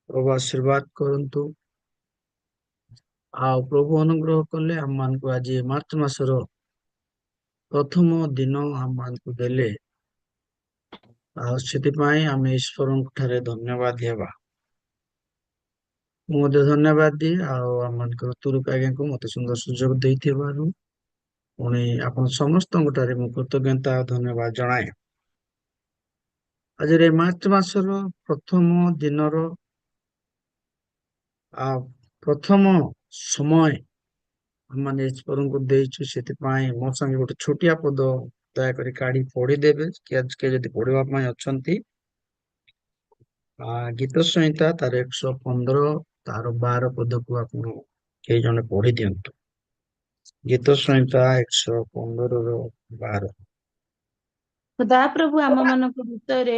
प्रभु आशीर्वाद करंतु आ प्रभु अनुग्रह कले हम मान को आज मार्च मासर प्रथम दिन हम मान को देले आम ईश्वर ठारे धन्यवाद देवा मुझे धन्यवाद दिए आम तुरुप आज्ञा को मत सुंदर सुजोग देथिबारु पुणी आपण समस्त ठारे मु कृतज्ञता और धन्यवाद जनाए आज मार्च मासर प्रथम दिनर आ प्रथम समय हमने ईश्वर को देचु से मो संगे गोटे छोटिया पद दयाकोरी काढ़ी पढ़ीदेवे किए जदि पढ़ाई अच्छा गीत संहिता तार 115 तार 12 पद को आप जने पढ़ी दिंतु गीत संहिता 115 ର 12। ସଦାପ୍ରଭୁ ଆମମାନଙ୍କ ଭିତରେ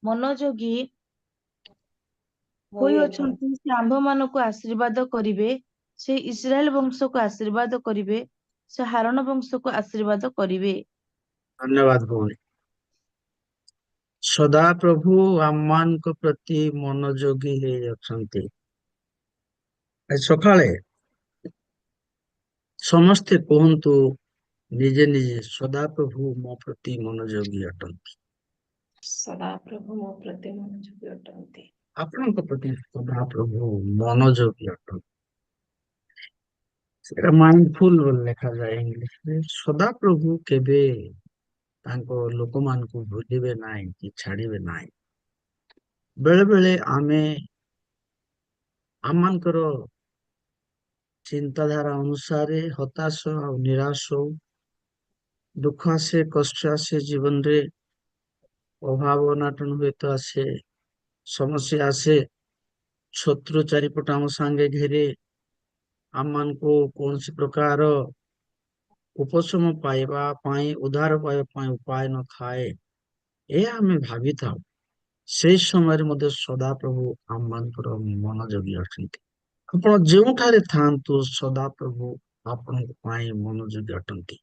ମନୋଯୋଗୀ ହୋଇଅଛନ୍ତି। ସେ ଆମ୍ଭମାନଙ୍କୁ ଆଶୀର୍ବାଦ କରିବେ, ସେ ଇସ୍ରାଏଲ ବଂଶକୁ ଆଶୀର୍ବାଦ କରିବେ, ସେ ହାରଣ ବଂଶକୁ ଆଶୀର୍ବାଦ କରିବେ। ଧନ୍ୟବାଦ ଭଉଣୀ। ସଦା ପ୍ରଭୁ ଆମମାନଙ୍କ ପ୍ରତି ମନୋଯୋଗୀ ହେଇ ଅଛନ୍ତି। ଆଜି ସକାଳେ ସମସ୍ତେ କୁହନ୍ତୁ ନିଜେ ନିଜେ ସଦା ପ୍ରଭୁ ମୋ ପ୍ରତି ମନୋଯୋଗୀ ଅଟନ୍ତି। ସଦାପ୍ରଭୁ ମୋ ପ୍ରତି ମନୋଯୋଗୀ ଅଟନ୍ତି। ଆପଣଙ୍କ ପ୍ରତି ସଦା ପ୍ରଭୁ ମନୋଯୋଗୀ ଅଟନ୍ତି। ସେଟା ମାଇଣ୍ଡଫୁଲ ବୋଲି ଲେଖାଯାଏ ଇଂଲିଶରେ। ସଦା ପ୍ରଭୁ କେବେ ତାଙ୍କ ଲୋକମାନଙ୍କୁ ଭୁଲିବେ ନାହିଁ କି ଛାଡିବେ ନାହିଁ। ବେଳେ ବେଳେ ଆମେ ଆମମାନଙ୍କର ଚିନ୍ତାଧାରା ଅନୁସାରେ ହତାଶ ଆଉ ନିରାଶ ହଉ, ଦୁଃଖ ଆସେ, କଷ୍ଟ ଆସେ, ଜୀବନରେ ଅଭାବ ଅନାଟନ ହୁଏତ ଆସେ, ସମସ୍ୟା ଆସେ, ଶତ୍ରୁ ଚାରିପଟ ଆମ ସାଙ୍ଗେ ଘେରେ, ଆମମାନଙ୍କୁ କୌଣସି ପ୍ରକାର ଉପଶମ ପାଇବା ପାଇଁ, ଉଦ୍ଧାର ପାଇବା ପାଇଁ ଉପାୟ ନଥାଏ, ଏହା ଆମେ ଭାବିଥାଉ। ସେଇ ସମୟରେ ମଧ୍ୟ ସଦାପ୍ରଭୁ ଆମମାନଙ୍କର ମନୋଯୋଗୀ ଅଛନ୍ତି। ଆପଣ ଯେଉଁଠାରେ ଥାଆନ୍ତୁ ସଦାପ୍ରଭୁ ଆପଣଙ୍କ ପାଇଁ ମନୋଯୋଗୀ ଅଟନ୍ତି।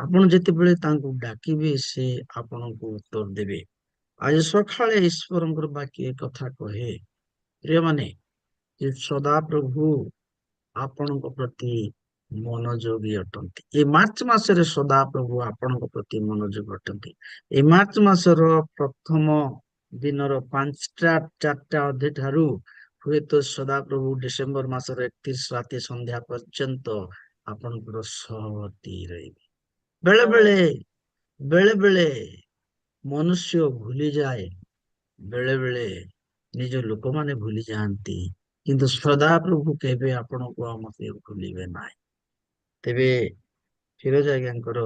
ଆପଣ ଯେତେବେଳେ ତାଙ୍କୁ ଡାକିବେ ସେ ଆପଣଙ୍କୁ ଉତ୍ତର ଦେବେ। ଆଜି ସକାଳେ ଈଶ୍ୱରଙ୍କର ବାକ୍ୟ କଥା କହେ, ପ୍ରିୟମାନେ, ଯେ ସଦାପ୍ରଭୁ ଆପଣଙ୍କ ପ୍ରତି ମନୋଯୋଗୀ ଅଟନ୍ତି। ଏ ମାର୍ଚ୍ଚ ମାସରେ ସଦାପ୍ରଭୁ ଆପଣଙ୍କ ପ୍ରତି ମନୋଯୋଗୀ ଅଟନ୍ତି। ଏ ମାର୍ଚ୍ଚ ମାସର ପ୍ରଥମ ଦିନର 5ଟା 4ଟା ଅଧେ ଠାରୁ ହୁଏତ ସଦାପ୍ରଭୁ ଡିସେମ୍ବର ମାସର 31 ରାତି ସନ୍ଧ୍ୟା ପର୍ଯ୍ୟନ୍ତ ଆପଣଙ୍କର ସହବର୍ତ୍ତୀ ରହିବେ। ବେଳେ ବେଳେ ମନୁଷ୍ୟ ଭୁଲିଯାଏ, ବେଳେ ବେଳେ ନିଜ ଲୋକମାନେ ଭୁଲି ଯାଆନ୍ତି, କିନ୍ତୁ ସଦାପ୍ରଭୁ କେବେ ଆପଣଙ୍କୁ ଆଉ ମତେ ଭୁଲିବେ ନାହିଁ। ତେବେ ଫିରୋଜ ଆଜ୍ଞାଙ୍କର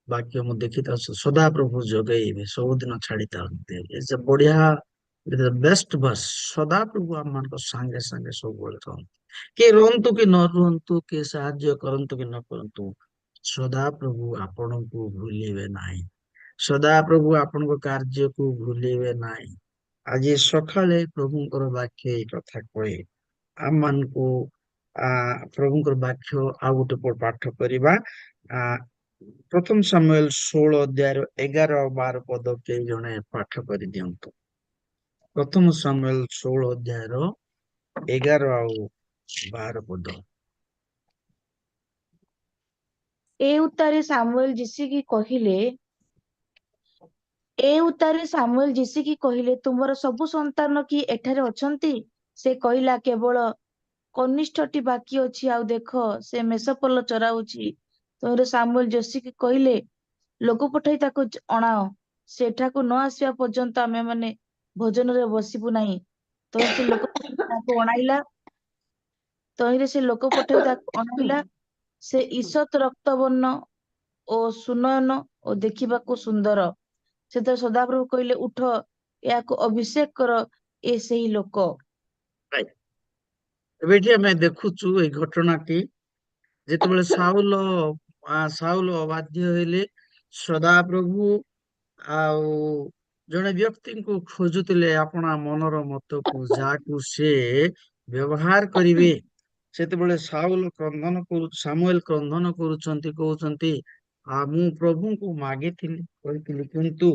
ବାକ୍ୟ ମୁଁ ଦେଖିଥାଉ, ସଦାପ୍ରଭୁ ଯୋଗେଇବେ, ସବୁଦିନ ଛାଡିଥାନ୍ତି। ବଢିଆ ବେଷ୍ଟ ବର୍ଷ। ସଦାପ୍ରଭୁ ଆମମାନଙ୍କ ସାଙ୍ଗେ ସାଙ୍ଗେ ସବୁବେଳେ ରହନ୍ତି। କିଏ ରୁହନ୍ତୁ କି ନ ରୁହନ୍ତୁ, କିଏ ସାହାଯ୍ୟ କରନ୍ତୁ କି ନ କରନ୍ତୁ, ସଦାପ୍ରଭୁ ଆପଣଙ୍କୁ ଭୁଲିବେ ନାହିଁ। ସଦାପ୍ରଭୁ ଆପଣଙ୍କ କାର୍ଯ୍ୟକୁ ଭୁଲିବେ ନାହିଁ। ଆଜି ସକାଳେ ପ୍ରଭୁଙ୍କର ବାକ୍ୟ ଏଇ କଥା କହେ ଆମମାନଙ୍କୁ। ପ୍ରଭୁଙ୍କର ବାକ୍ୟ ଆଉ ଗୋଟେ ପାଠ କରିବା। ପ୍ରଥମ ସାମୁଏଲ 16 ଅଧ୍ୟାୟର 11 ଆଉ 12 ପଦ କେହି ଜଣେ ପାଠ କରିଦିଅନ୍ତୁ। ପ୍ରଥମ ସାମୁଏଲ 16 ଅଧ୍ୟାୟର 11 ଆଉ 12 ପଦ। ଏ ଉତ୍ତାରେ ସାମୁଏଲ ଯିଶିକି କହିଲେ, ତୁମର ସବୁ ସନ୍ତାନ କି ଏଠାରେ ଅଛନ୍ତି? ସେ କହିଲା, କେବଳ କନିଷ୍ଠଟି ବାକି ଅଛି, ଆଉ ଦେଖ ସେ ମେଷପଲ ଚରାଉଛି। ତହିଁରେ ସାମୁଏଲ ଯୋଶୀକି କହିଲେ, ଲୋକ ପଠାଇ ତାକୁ ଅଣାଅ, ସେ ଏଠାକୁ ନ ଆସିବା ପର୍ଯ୍ୟନ୍ତ ଆମେମାନେ ଭୋଜନରେ ବସିବୁ ନାହିଁ। ତହିଁରେ ସେ ଲୋକ ପଠାଇ ତାକୁ ଅଣାଇଲା। ସେ ଈଷତ୍ ରକ୍ତବର୍ଣ୍ଣ ଓ ସୁନୟନ ଓ ଦେଖିବାକୁ ସୁନ୍ଦର। ସେତେବେଳେ ସଦାପ୍ରଭୁ କହିଲେ, ଉଠ, ଏହାକୁ ଅଭିଷେକ କର, ଏ ସେହି ଲୋକ। ଏବେ ଏଠି ଆମେ ଦେଖୁଛୁ ଏଇ ଘଟଣାଟି, ଯେତେବେଳେ ସାଉଲ ଅବାଧ୍ୟ ହେଲେ, ସଦାପ୍ରଭୁ ଆଉ ଜଣେ ବ୍ୟକ୍ତିଙ୍କୁ ଖୋଜୁଥିଲେ ଆପଣା ମନର ମତକୁ, ଯାହାକୁ ସେ ବ୍ୟବହାର କରିବେ। ସେତେବେଳେ ସାମୁଏଲ କ୍ରନ୍ଧନ କରୁଛନ୍ତି, କହୁଛନ୍ତି, ମୁଁ ପ୍ରଭୁଙ୍କୁ ମାଗିଥିଲି, କହିଥିଲି, କିନ୍ତୁ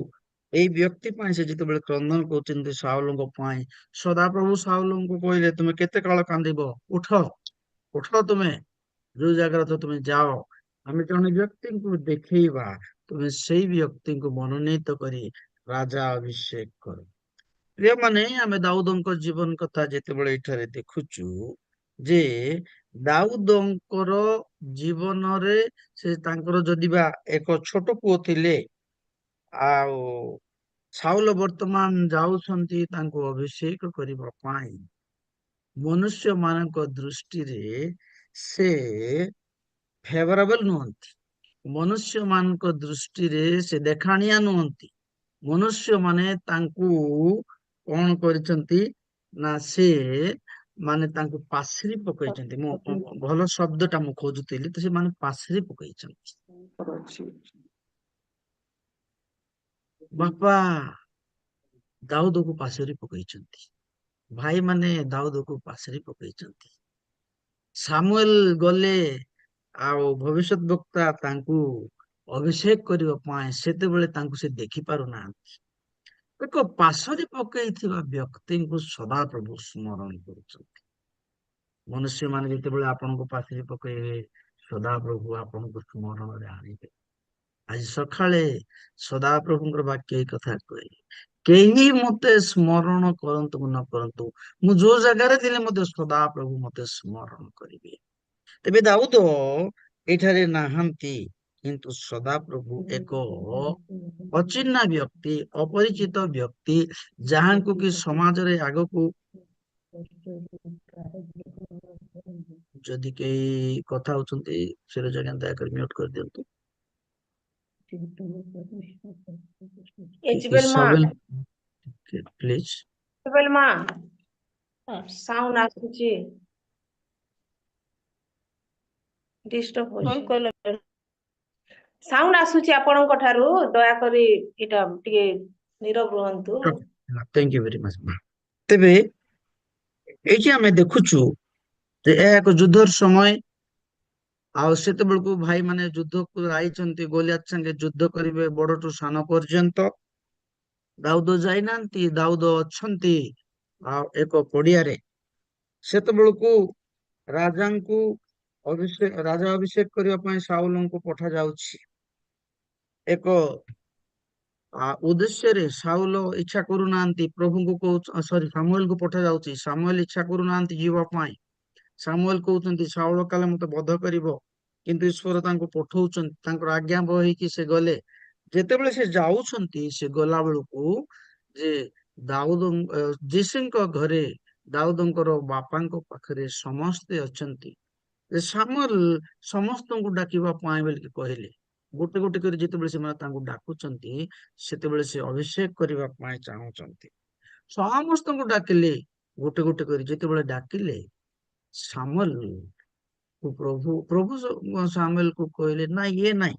ଏଇ ବ୍ୟକ୍ତି ପାଇଁ ସେ ଯେତେବେଳେ କ୍ରନ୍ଦନ କରୁଛନ୍ତି ସାଉଲଙ୍କ ପାଇଁ, ସଦାପ୍ରଭୁ ସାଉଲଙ୍କୁ କହିଲେ ତୁମେ କେତେ କାଳ କାନ୍ଦିବ, ଉଠ ଉଠ, ତୁମେ ଯୋଉ ଜାଗାରେ ତ ତୁମେ ଯାଅ, ଆମେ ଜଣେ ବ୍ୟକ୍ତିଙ୍କୁ ଦେଖେଇବା, ତୁମେ ସେଇ ବ୍ୟକ୍ତିଙ୍କୁ ମନୋନୀତ କରି ରାଜା ଅଭିଷେକ କର। ପ୍ରିୟମାନେ, ଆମେ ଦାଉଦଙ୍କ ଜୀବନ କଥା ଯେତେବେଳେ ଏଠାରେ ଦେଖୁଛୁ ଯେ ଦାଉଦଙ୍କର ଜୀବନରେ ସେ ତାଙ୍କର ଯଦି ବା ଏକ ଛୋଟ ପୁଅ ଥିଲେ, ଆଉ ସାଉଲ ବର୍ତ୍ତମାନ ଯାଉଛନ୍ତି ତାଙ୍କୁ ଅଭିଷେକ କରିବା ପାଇଁ। ମନୁଷ୍ୟ ମାନଙ୍କ ଦୃଷ୍ଟିରେ ସେ ଫେଭରେବଲ ନୁହନ୍ତି, ମନୁଷ୍ୟ ମାନଙ୍କ ଦୃଷ୍ଟିରେ ସେ ଦେଖାଣିଆ ନୁହନ୍ତି। ମନୁଷ୍ୟ ମାନେ ତାଙ୍କୁ କଣ କରିଛନ୍ତି ନା ସେ ମାନେ ତାଙ୍କୁ ପାଶରି ପକେଇଛନ୍ତି। ମୁଁ ଭଲ ଶବ୍ଦଟା ମୁଁ ଖୋଜୁଥିଲି, ତ ସେମାନେ ପାଶରି ପକେଇଛନ୍ତି। ବାପା ଦାଉଦକୁ ପାଶରି ପକେଇଛନ୍ତି, ଭାଇମାନେ ଦାଉଦକୁ ପାଶରି ପକେଇଛନ୍ତି। ସାମୁଏଲ ଗଲେ ଆଉ ଭବିଷ୍ୟତ ବକ୍ତା ତାଙ୍କୁ ଅଭିଷେକ କରିବା ପାଇଁ, ସେତେବେଳେ ତାଙ୍କୁ ସେ ଦେଖି ପାରୁନାହାନ୍ତି। ଏକ ପାଶରି ପକେଇଥିବା ବ୍ୟକ୍ତିଙ୍କୁ ସଦାପ୍ରଭୁ ସ୍ମରଣ କରୁଛନ୍ତି। ମନୁଷ୍ୟମାନେ ଯେତେବେଳେ ଆପଣଙ୍କୁ ପାଶରି ପକେଇବେ, ସଦାପ୍ରଭୁ ଆପଣଙ୍କୁ ସ୍ମରଣରେ ଆଣିବେ। ଆଜି ସକାଳେ ସଦାପ୍ରଭୁଙ୍କର ବାକ୍ୟ ଏଇ କଥା କହିଲେ, କେହି ମତେ ସ୍ମରଣ କରନ୍ତୁ ନ କରନ୍ତୁ, ମୁଁ ଯୋଉ ଜାଗାରେ ଥିଲେ ମଧ୍ୟ ସଦାପ୍ରଭୁ ମତେ ସ୍ମରଣ କରିବେ। ତେବେ ଦାଉଦ ଏଠାରେ ନାହାନ୍ତି, କିନ୍ତୁ ସଦାପ୍ରଭୁ ଏକ ଅଚିହ୍ନା ବ୍ୟକ୍ତି, ଅପରିଚିତ ବ୍ୟକ୍ତି, ଯାହାଙ୍କୁ କି ସମାଜରେ ଆଗକୁ ଯଦି କେହି କଥା ହଉଛନ୍ତି ସୁରଜ ଆଜ୍ଞା ଦୟାକରି ମ୍ୟୁଟ କରିଦିଅନ୍ତୁ। ଏଜିବେଲ ମା, ଇସାବେଲ ପ୍ଲିଜ। ଏଜିବେଲ ମା, ସାଉଣ୍ଡ ଆସୁଛି, ଡିଷ୍ଟର୍ବ ହଉଛି। ସାଉଣ୍ଡ ଆସୁଛି ଆପଣଙ୍କ ଠାରୁ, ଦୟାକରି ଏଇଟା ଟିକେ ନୀରବ ରୁହନ୍ତୁ। Thank you very much. ତେବେ ଏଇଠି ଆମେ ଦେଖୁଛୁ ଯେ ଏହା ଏକ ଯୁଦ୍ଧର ସମୟ, ଆଉ ସେତେବେଳକୁ ଭାଇମାନେ ଯୁଦ୍ଧକୁ ଯାଇଛନ୍ତି, ଗୋଲିଆତ ସାଙ୍ଗେ ଯୁଦ୍ଧ କରିବେ ବଡଠୁ ସାନ ପର୍ଯ୍ୟନ୍ତ। ଦାଉଦ ଯାଇନାହାନ୍ତି, ଦାଉଦ ଅଛନ୍ତି ଆଉ ଏକ ପଡିଆରେ। ସେତେବେଳକୁ ରାଜାଙ୍କୁ ରାଜା ଅଭିଷେକ କରିବା ପାଇଁ ସାଉଲଙ୍କୁ ପଠାଯାଉଛି। ଏକ ଉଦ୍ଦେଶ୍ୟରେ ସାଉଲ ଇଚ୍ଛା କରୁନାହାନ୍ତି, ପ୍ରଭୁଙ୍କୁ ସାମୁଏଲକୁ ପଠାଯାଉଛି। ସାମୁଏଲ ଇଚ୍ଛା କରୁନାହାନ୍ତି ଯିବା ପାଇଁ। ସାମୁଏଲ କହୁଛନ୍ତି ସାଉଲ କାଳେ ମତେ ବଧ କରିବ, କିନ୍ତୁ ଈଶ୍ୱର ତାଙ୍କୁ ପଠଉଛନ୍ତି, ତାଙ୍କର ଆଜ୍ଞା ବହିକି ସେ ଗଲେ। ଯେତେବେଳେ ସେ ଯାଉଛନ୍ତି, ସେ ଗଲା ବେଳକୁ ଯେ ଦାଉଦ ଯୀଶୁଙ୍କ ଘରେ ଦାଉଦଙ୍କର ବାପାଙ୍କ ପାଖରେ ସମସ୍ତେ ଅଛନ୍ତି। ସାମୁଏଲ ସମସ୍ତଙ୍କୁ ଡାକିବା ପାଇଁ ବୋଲିକି କହିଲେ। ଗୋଟେ ଗୋଟେ କରି ଯେତେବେଳେ ସେମାନେ ତାଙ୍କୁ ଡାକୁଛନ୍ତି, ସେତେବେଳେ ସେ ଅଭିଷେକ କରିବା ପାଇଁ ଚାହୁଁଛନ୍ତି। ସମସ୍ତଙ୍କୁ ଡାକିଲେ, ଗୋଟେ ଗୋଟେ କରି ଯେତେବେଳେ ଡାକିଲେ, ସାମୁଏଲ ପ୍ରଭୁ ସାମୁଏଲକୁ କହିଲେ ନାଇଁ, ଇଏ ନାଇଁ,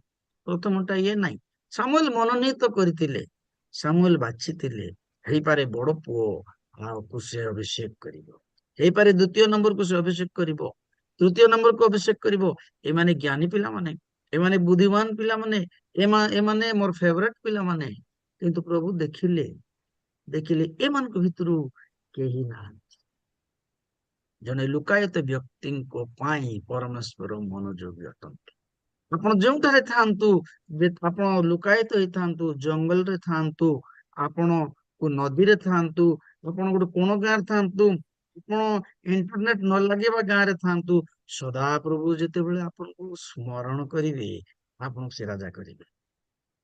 ପ୍ରଥମଟା ଇଏ ନାଇଁ। ସାମୁଏଲ ମନୋନୀତ କରିଥିଲେ, ସାମୁଏଲ ବାଛିଥିଲେ, ହେଇପାରେ ବଡ ପୁଅ ଆଉ ସେ ଅଭିଷେକ କରିବ, ହେଇପାରେ ଦ୍ୱିତୀୟ ନମ୍ବରକୁ ସେ ଅଭିଷେକ କରିବ, ତୃତୀୟ ନମ୍ବରକୁ ଅଭିଷେକ କରିବ। ଏମାନେ ଜ୍ଞାନୀ ପିଲାମାନେ, ଏମାନେ ବୁଦ୍ଧିମାନ ପିଲାମାନେ, ଏମାନେ ମୋର ଫେଭରେଟ ପିଲାମାନେ। କିନ୍ତୁ ପ୍ରଭୁ ଦେଖିଲେ ଏମାନଙ୍କ ଭିତରୁ କେହି ନାହାନ୍ତି। ଜଣେ ଲୁକାୟିତ ବ୍ୟକ୍ତିଙ୍କ ପାଇଁ ପରମେଶ୍ୱର ମନୋଯୋଗୀ ଅଟନ୍ତି। ଆପଣ ଯେଉଁଠାରେ ଥାଆନ୍ତୁ, ଆପଣ ଲୁକାୟିତ ହେଇଥାନ୍ତୁ, ଜଙ୍ଗଲରେ ଥାଆନ୍ତୁ, ଆପଣ ନଦୀରେ ଥାଆନ୍ତୁ, ଆପଣ ଗୋଟେ କୋଣ ଗାଁରେ ଥାଆନ୍ତୁ, ଆପଣ ଇଣ୍ଟରନେଟ ନ ଲାଗିବା ଗାଁରେ ଥାଆନ୍ତୁ, ସଦାପ୍ରଭୁ ଯେତେବେଳେ ଆପଣଙ୍କୁ ସ୍ମରଣ କରିବେ, ଆପଣଙ୍କୁ ସେ ରାଜା କରିବେ,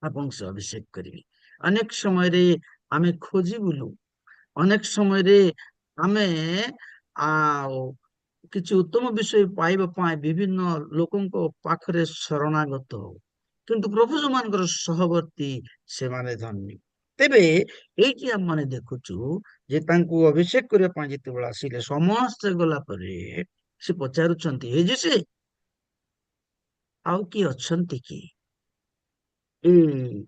ଆପଣଙ୍କୁ ସେ ଅଭିଷେକ କରିବେ। ଅନେକ ସମୟରେ ଆମେ ଖୋଜି ବୁଲୁ, ଅନେକ ସମୟରେ ଆମେ ଆଉ କିଛି ଉତ୍ତମ ବିଷୟ ପାଇବା ପାଇଁ ବିଭିନ୍ନ ଲୋକଙ୍କ ପାଖରେ ଶରଣାଗତ ହଉ, କିନ୍ତୁ ପ୍ରଭୁ ଯୋଉମାନଙ୍କର ସହବର୍ତ୍ତୀ, ସେମାନେ ଧନ୍ୟ। ତେବେ ଏଇଠି ଆମେ ଦେଖୁଛୁ ଯେ ତାଙ୍କୁ ଅଭିଷେକ କରିବା ପାଇଁ ଯେତେବେଳେ ଆସିଲେ, ସମସ୍ତେ ଗଲା ପରେ ସେ ପଚାରୁଛନ୍ତି, ଏ ଯେ ସେ ଆଉ କିଏ ଅଛନ୍ତି କି? ଏଇ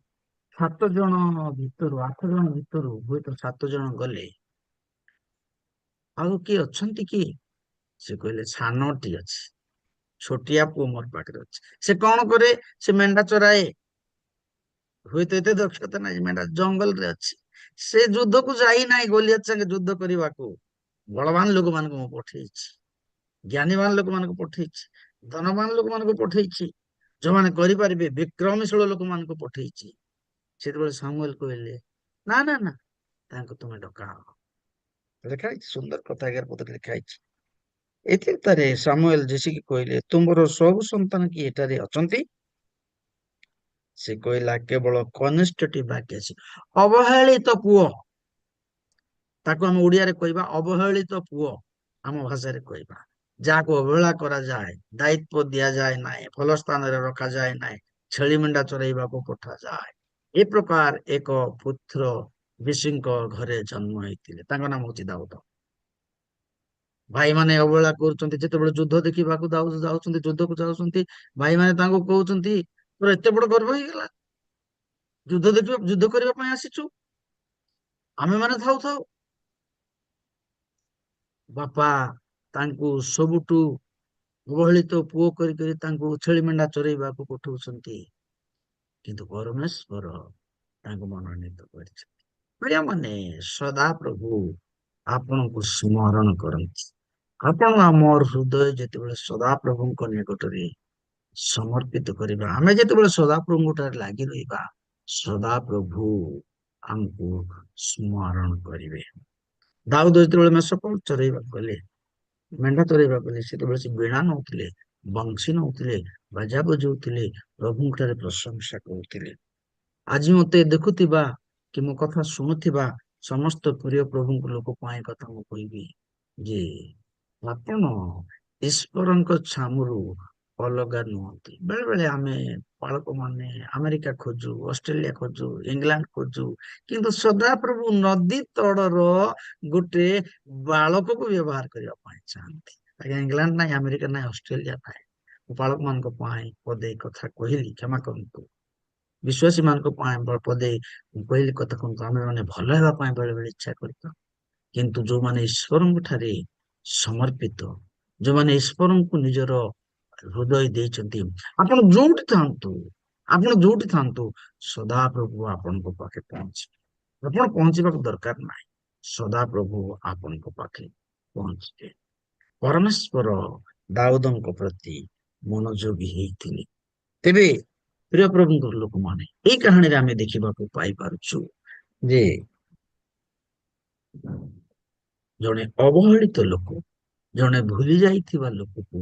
7 ଜଣ ଭିତରୁ, 8 ଜଣ ଭିତରୁ ହୁଏତ 7 ଜଣ ଗଲେ, ଆଉ କିଏ ଅଛନ୍ତି କି? ସେ କହିଲେ ସାନଟି ଅଛି, ଛୋଟିଆ ପୁଅ ମୋର ପାଖରେ ଅଛି। ସେ କଣ କରେ? ସେ ମେଣ୍ଢା ଚରାଏ। ହୁଏତ ଏତେ ଦକ୍ଷତା ନାହିଁ, ମେଣ୍ଢା ଜଙ୍ଗଲରେ ଅଛି, ସେ ଯୁଦ୍ଧକୁ ଯାଇନାହିଁ ଗୋଲିୟତ ସାଙ୍ଗେ ଯୁଦ୍ଧ କରିବାକୁ। ବଳବାନ ଲୋକମାନଙ୍କୁ ମୁଁ ପଠେଇଛି, ଜ୍ଞାନୀମାନ ଲୋକମାନଙ୍କୁ ପଠେଇଛି, ଧନବାନ ଲୋକମାନଙ୍କୁ ପଠେଇଛି, ଯୋଉମାନେ କରିପାରିବେ ବିକ୍ରମଶୀଳ ଲୋକମାନଙ୍କୁ ପଠେଇଛି। ସେତେବେଳେ ସାମୁଏଲ କହିଲେ, ନା ନା ନା, ତାଙ୍କୁ ତୁମେ ଡକାଅ। ଲେଖା ହେଇଛି, ସୁନ୍ଦର କଥା 11 ପଦରେ ଲେଖା ହେଇଛି। ଏଥିରେ ତାରେ ସାମୁଏଲ ଯେସିକି କହିଲେ, ତୁମର ସବୁ ସନ୍ତାନ କି ଏଠାରେ ଅଛନ୍ତି? ସେ କହିଲା, କେବଳ କନିଷ୍ଠଟି ବାକି ଅଛି, ଅବହେଳିତ ପୁଅ। ତାକୁ ଆମେ ଓଡିଆରେ କହିବା ଅବହେଳିତ ପୁଅ, ଆମ ଭାଷାରେ କହିବା ଯାହାକୁ ଅବହେଳା କରାଯାଏ, ଦାୟିତ୍ୱ ଦିଆଯାଏ ନାହିଁ, ଭଲ ସ୍ଥାନରେ ରଖାଯାଏ ନାହିଁ, ଛେଳି ମେଣ୍ଢା ଚରେଇବାକୁ ପଠାଯାଏ। ଏ ପ୍ରକାର ଏକ ପୁତ୍ର ବିଶିଙ୍କ ଘରେ ଜନ୍ମ ହେଇଥିଲେ। ତାଙ୍କ ନାମ ହଉଛି ଦାଉଦ। ଭାଇମାନେ ଅବହେଳା କରୁଛନ୍ତି, ଯେତେବେଳେ ଯୁଦ୍ଧ ଦେଖିବାକୁ ଯାଉଛନ୍ତି, ଯୁଦ୍ଧକୁ ଯାଉଛନ୍ତି, ଭାଇମାନେ ତାଙ୍କୁ କହୁଛନ୍ତି, ତୋର ଏତେ ବଡ ଗର୍ବ ହେଇଗଲା, ଯୁଦ୍ଧ କରିବା ପାଇଁ ଆସିଛୁ, ଆମେ ମାନେ ଥାଉ ଥାଉ। ବାପା ତାଙ୍କୁ ସବୁଠୁ ଅବହେଳିତ ପୁଅ କରି ତାଙ୍କୁ ଛେଳି ମେଣ୍ଢା ଚରେଇବାକୁ ପଠଉଛନ୍ତି, କିନ୍ତୁ ପରମେଶ୍ୱର ତାଙ୍କୁ ମନୋନୀତ କରିଛନ୍ତି। ପ୍ରିୟମାନେ, ସଦା ପ୍ରଭୁ ଆପଣଙ୍କୁ ସ୍ମରଣ କରନ୍ତି। ଆପଣ ଆମର ହୃଦୟ ଯେତେବେଳେ ସଦା ପ୍ରଭୁଙ୍କ ନିକଟରେ ସମର୍ପିତ କରିବା, ଆମେ ଯେତେବେଳେ ସଦାପ୍ରଭୁଙ୍କ ଠାରେ ଲାଗି ରହିବା, ସଦାପ୍ରଭୁ ଆମକୁ ସ୍ମରଣ କରିବେ। ଦାଉଦ ଯେତେବେଳେ ମେଷପାଳ ଚରେଇବାକୁ ଗଲେ, ମେଣ୍ଢା ଚରେଇବାକୁ ଗଲେ, ସେତେବେଳେ ସେ ବୀଣା ନଉଥିଲେ, ବଂଶୀ ନଉଥିଲେ, ବାଜା ବଜଉଥିଲେ, ପ୍ରଭୁଙ୍କ ଠାରେ ପ୍ରଶଂସା କରୁଥିଲେ। ଆଜି ମତେ ଦେଖୁଥିବା କି ମୋ କଥା ଶୁଣୁଥିବା ସମସ୍ତ ପ୍ରିୟ ପ୍ରଭୁଙ୍କ ଲୋକ ପାଇଁ କଥା ମୁଁ କହିବି ଯେ ଆପଣ ଈଶ୍ୱରଙ୍କ ଛାମୁରୁ ଅଲଗା ନୁହନ୍ତି। ବେଳେ ବେଳେ ଆମେ ବାଳକ ମାନେ ଆମେରିକା ଖୋଜୁ, ଅଷ୍ଟ୍ରେଲିଆ ଖୋଜୁ, ଇଂଲଣ୍ଡ ଖୋଜୁ, କିନ୍ତୁ ସଦାପ୍ରଭୁ ନଦୀ ତଳର ଗୋଟେ ବାଳକକୁ ବ୍ୟବହାର କରିବା ପାଇଁ ଚାହାନ୍ତି। ଆଜ୍ଞା, ଇଂଲଣ୍ଡ ନାହିଁ, ଆମେରିକା ନାହିଁ, ଅଷ୍ଟ୍ରେଲିଆ ନାହିଁ, ମୁଁ ବାଳକ ମାନଙ୍କ ପାଇଁ ପଦେ କଥା କହିଲି, କ୍ଷମା କରନ୍ତୁ। ବିଶ୍ୱାସୀ ମାନଙ୍କ ପାଇଁ ପଦେ କହିଲି କଥା କୁହନ୍ତୁ। ଆମେ ମାନେ ଭଲ ହେବା ପାଇଁ ବେଳେ ବେଳେ ଇଚ୍ଛା କରିଥାଉ, କିନ୍ତୁ ଯୋଉମାନେ ଈଶ୍ୱରଙ୍କ ଠାରେ ସମର୍ପିତ, ଯୋଉମାନେ ଈଶ୍ୱରଙ୍କୁ ନିଜର ହୃଦୟ ଦେଇଛନ୍ତି, ଆପଣ ଯୋଉଠି ଥାନ୍ତୁ, ଆପଣ ଯୋଉଠି ଥାନ୍ତୁ, ସଦାପ୍ରଭୁ ଆପଣଙ୍କ ପାଖେ ପହଞ୍ଚିବେ। ଆପଣ ପହଞ୍ଚିବାକୁ ଦରକାର ନାହିଁ, ସଦାପ୍ରଭୁ ଆପଣଙ୍କ ପାଖେ ପହଞ୍ଚିବେ। ପରମେଶ୍ୱର ଦାଉଦଙ୍କ ପ୍ରତି ମନୋଯୋଗୀ ହେଇଥିଲେ। ତେବେ ପ୍ରିୟ ପ୍ରଭୁଙ୍କର ଲୋକମାନେ, ଏଇ କାହାଣୀରେ ଆମେ ଦେଖିବାକୁ ପାଇପାରୁଛୁ ଯେ ଜଣେ ଅବହେଳିତ ଲୋକ, ଜଣେ ଭୁଲି ଯାଇଥିବା ଲୋକକୁ